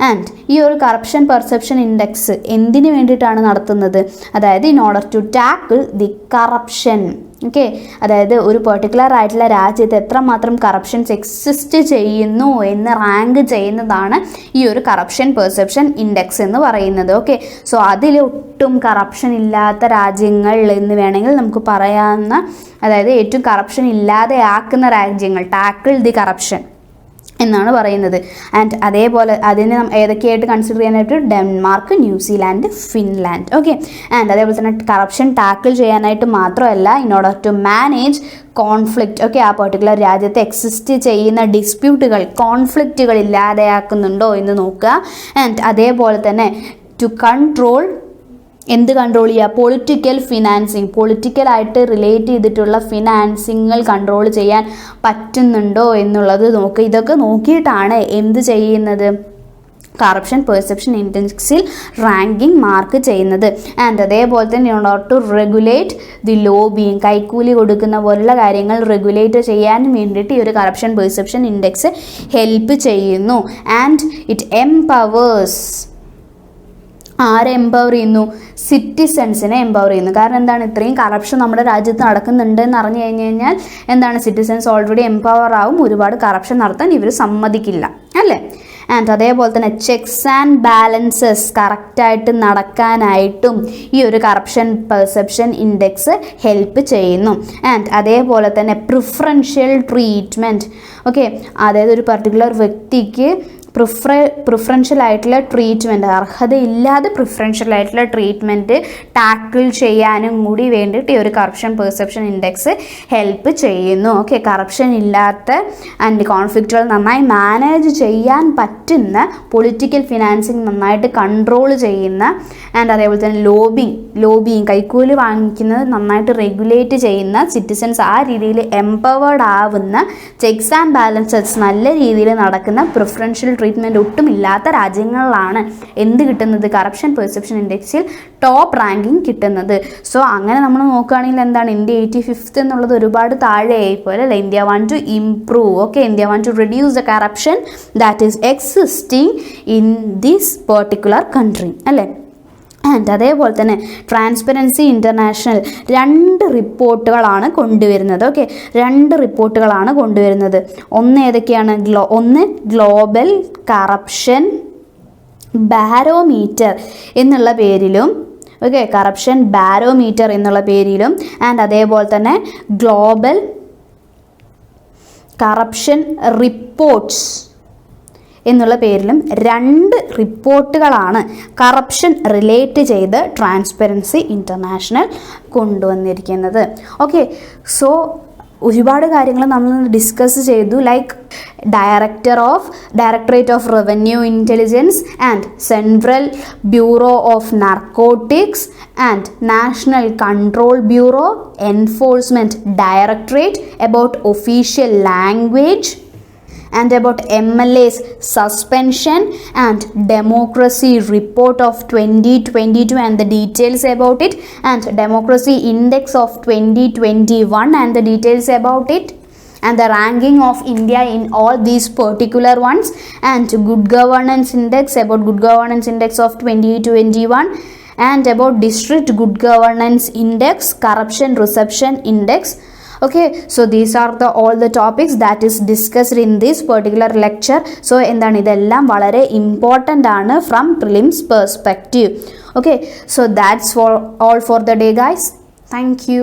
and ഈ ഒരു കറപ്ഷൻ പെർസെപ്ഷൻ ഇൻഡെക്സ് എന്തിനു വേണ്ടിയിട്ടാണ് നടത്തുന്നത്? അതായത് in order to tackle the corruption. Okay, അതായത് ഒരു പെർട്ടിക്കുലർ ആയിട്ടുള്ള രാജ്യത്ത് എത്രമാത്രം കറപ്ഷൻസ് എക്സിസ്റ്റ് ചെയ്യുന്നു എന്ന് റാങ്ക് ചെയ്യുന്നതാണ് ഈ ഒരു കറപ്ഷൻ പെർസെപ്ഷൻ ഇൻഡെക്സ് എന്ന് പറയുന്നത്. ഓക്കെ, സോ അതിൽ ഒട്ടും കറപ്ഷൻ ഇല്ലാത്ത രാജ്യങ്ങൾ എന്ന് വേണമെങ്കിൽ നമുക്ക് പറയാവുന്ന, അതായത് ഏറ്റവും കറപ്ഷൻ ഇല്ലാതെ ആക്കുന്ന രാജ്യങ്ങൾ, ടാക്കിൾ ദി കറപ്ഷൻ എന്നാണ് പറയുന്നത്. ആൻഡ് അതേപോലെ അതിനെ ഏതൊക്കെയായിട്ട് കൺസിഡർ ചെയ്യാനായിട്ട്? Denmark, New Zealand, Finland. Okay, and അതേപോലെ തന്നെ കറപ്ഷൻ ടാക്കിൾ ചെയ്യാനായിട്ട് മാത്രമല്ല, in order to manage conflict. Okay, ആ പെർട്ടിക്കുലർ രാജ്യത്ത് എക്സിസ്റ്റ് ചെയ്യുന്ന ഡിസ്പ്യൂട്ടുകൾ, കോൺഫ്ലിക്റ്റുകൾ ഇല്ലാതെയാക്കുന്നുണ്ടോ എന്ന് നോക്കുക. ആൻഡ് അതേപോലെ തന്നെ ടു കൺട്രോൾ, എന്ത് കൺട്രോൾ ചെയ്യുക? പൊളിറ്റിക്കൽ ഫിനാൻസിങ്, പൊളിറ്റിക്കലായിട്ട് റിലേറ്റ് ചെയ്തിട്ടുള്ള ഫിനാൻസിങ്ങൾ കൺട്രോൾ ചെയ്യാൻ പറ്റുന്നുണ്ടോ എന്നുള്ളത് നോക്കുക. ഇതൊക്കെ നോക്കിയിട്ടാണ് എന്ത് ചെയ്യുന്നത്? കറപ്ഷൻ പെർസെപ്ഷൻ ഇൻഡെക്സിൽ റാങ്കിങ് മാർക്ക് ചെയ്യുന്നത്. ആൻഡ് അതേപോലെ തന്നെ in order to regulate the lobbying, കൈക്കൂലി കൊടുക്കുന്ന പോലുള്ള കാര്യങ്ങൾ റെഗുലേറ്റ് ചെയ്യാൻ വേണ്ടിയിട്ട് ഈ ഒരു കറപ്ഷൻ പെർസെപ്ഷൻ ഇൻഡെക്സ് ഹെൽപ്പ് ചെയ്യുന്നു. ആൻഡ് ഇറ്റ് എംപവേഴ്സ്, ആരെ എംപവർ ചെയ്യുന്നു? സിറ്റിസൺസിനെ എംപവർ ചെയ്യുന്നു. കാരണം എന്താണ്? ഇത്രയും കറപ്ഷൻ നമ്മുടെ രാജ്യത്ത് നടക്കുന്നുണ്ട് എന്ന് അറിഞ്ഞു കഴിഞ്ഞാൽ എന്താണ്? സിറ്റിസൺസ് ഓൾറെഡി എംപവർ ആവും, ഒരുപാട് കറപ്ഷൻ നടത്താൻ ഇവർ സമ്മതിക്കില്ല അല്ലേ. ആൻഡ് അതേപോലെ തന്നെ ചെക്സ് ആൻഡ് ബാലൻസസ് കറക്റ്റായിട്ട് നടക്കാനായിട്ടും ഈ ഒരു കറപ്ഷൻ പെർസെപ്ഷൻ ഇൻഡെക്സ് ഹെൽപ്പ് ചെയ്യുന്നു. ആൻഡ് അതേപോലെ തന്നെ പ്രിഫറൻഷ്യൽ ട്രീറ്റ്മെൻറ്റ്. ഓക്കെ, അതായത് ഒരു പർട്ടിക്കുലർ വ്യക്തിക്ക് പ്രിഫറൻഷ്യൽ ആയിട്ടുള്ള ട്രീറ്റ്മെൻറ്റ്, അർഹതയില്ലാതെ പ്രിഫറൻഷ്യൽ ആയിട്ടുള്ള ട്രീറ്റ്മെൻറ്റ് ടാക്കിൾ ചെയ്യാനും കൂടി വേണ്ടിയിട്ട് ഈ ഒരു കറപ്ഷൻ പെർസെപ്ഷൻ ഇൻഡെക്സ് ഹെൽപ്പ് ചെയ്യുന്നു. ഓക്കെ, കറപ്ഷൻ ഇല്ലാത്ത ആൻഡ് കോൺഫ്ലിക്റ്റുകൾ നന്നായി മാനേജ് ചെയ്യാൻ പറ്റുന്ന, പൊളിറ്റിക്കൽ ഫിനാൻസിങ് നന്നായിട്ട് കൺട്രോൾ ചെയ്യുന്ന, ആൻഡ് അതേപോലെ തന്നെ ലോബിങ് കൈക്കൂലി വാങ്ങിക്കുന്നത് നന്നായിട്ട് റെഗുലേറ്റ് ചെയ്യുന്ന, സിറ്റിസൺസ് ആ രീതിയിൽ എംപവേർഡ് ആവുന്ന, ചെക്സ് ആൻഡ് ബാലൻസസ് നല്ല രീതിയിൽ നടക്കുന്ന, പ്രിഫറൻഷ്യൽ ട്രീറ്റ്മെൻറ്റ് ഒട്ടും ഇല്ലാത്ത രാജ്യങ്ങളിലാണ് എന്ത് കിട്ടുന്നത്, കറപ്ഷൻ പെർസെപ്ഷൻ ഇൻഡെക്സിൽ ടോപ്പ് റാങ്കിങ് കിട്ടുന്നത്. സോ അങ്ങനെ നമ്മൾ നോക്കുകയാണെങ്കിൽ എന്താണ്, ഇന്ത്യ 85th എന്നുള്ളത് ഒരുപാട് താഴെയായി പോലെ അല്ലേ. India want to improve, okay, India want to reduce the corruption that is existing in this particular country അല്ലേ. ആൻഡ് അതേപോലെ തന്നെ ട്രാൻസ്പെറൻസി ഇൻ്റർനാഷണൽ 2 റിപ്പോർട്ടുകളാണ് കൊണ്ടുവരുന്നത്. ഓക്കെ, 2 റിപ്പോർട്ടുകളാണ് കൊണ്ടുവരുന്നത്. ഒന്ന് ഏതൊക്കെയാണ്, ഒന്ന് ഗ്ലോബൽ കറപ്ഷൻ ബാരോമീറ്റർ എന്നുള്ള പേരിലും, ഓക്കെ, കറപ്ഷൻ ബാരോമീറ്റർ എന്നുള്ള പേരിലും, ആൻഡ് അതേപോലെ തന്നെ ഗ്ലോബൽ കറപ്ഷൻ റിപ്പോർട്ട്സ് എന്നുള്ള പേരിലും 2 റിപ്പോർട്ടുകളാണ് കറപ്ഷൻ റിലേറ്റ് ചെയ്ത് ട്രാൻസ്പെറൻസി ഇൻ്റർനാഷണൽ കൊണ്ടുവന്നിരിക്കുന്നത്. ഓക്കെ, സോ ഒരുപാട് കാര്യങ്ങൾ നമ്മൾ ഡിസ്കസ് ചെയ്തു. Like directorate of revenue intelligence and central bureau of narcotics and national control bureau, enforcement directorate, about official language and about MLA's suspension and democracy report of 2022 and the details about it, and democracy index of 2021 and the details about it, and the ranking of India in all these particular ones, and good governance index, about good governance index of 2021, and about district good governance index, corruption reception index. Okay, so these are all the topics that is discussed in this particular lecture. So എന്താണ്, ഇതെല്ലാം വളരെ important ആണ് from prelims perspective. Okay, so that's all for the day guys. Thank you.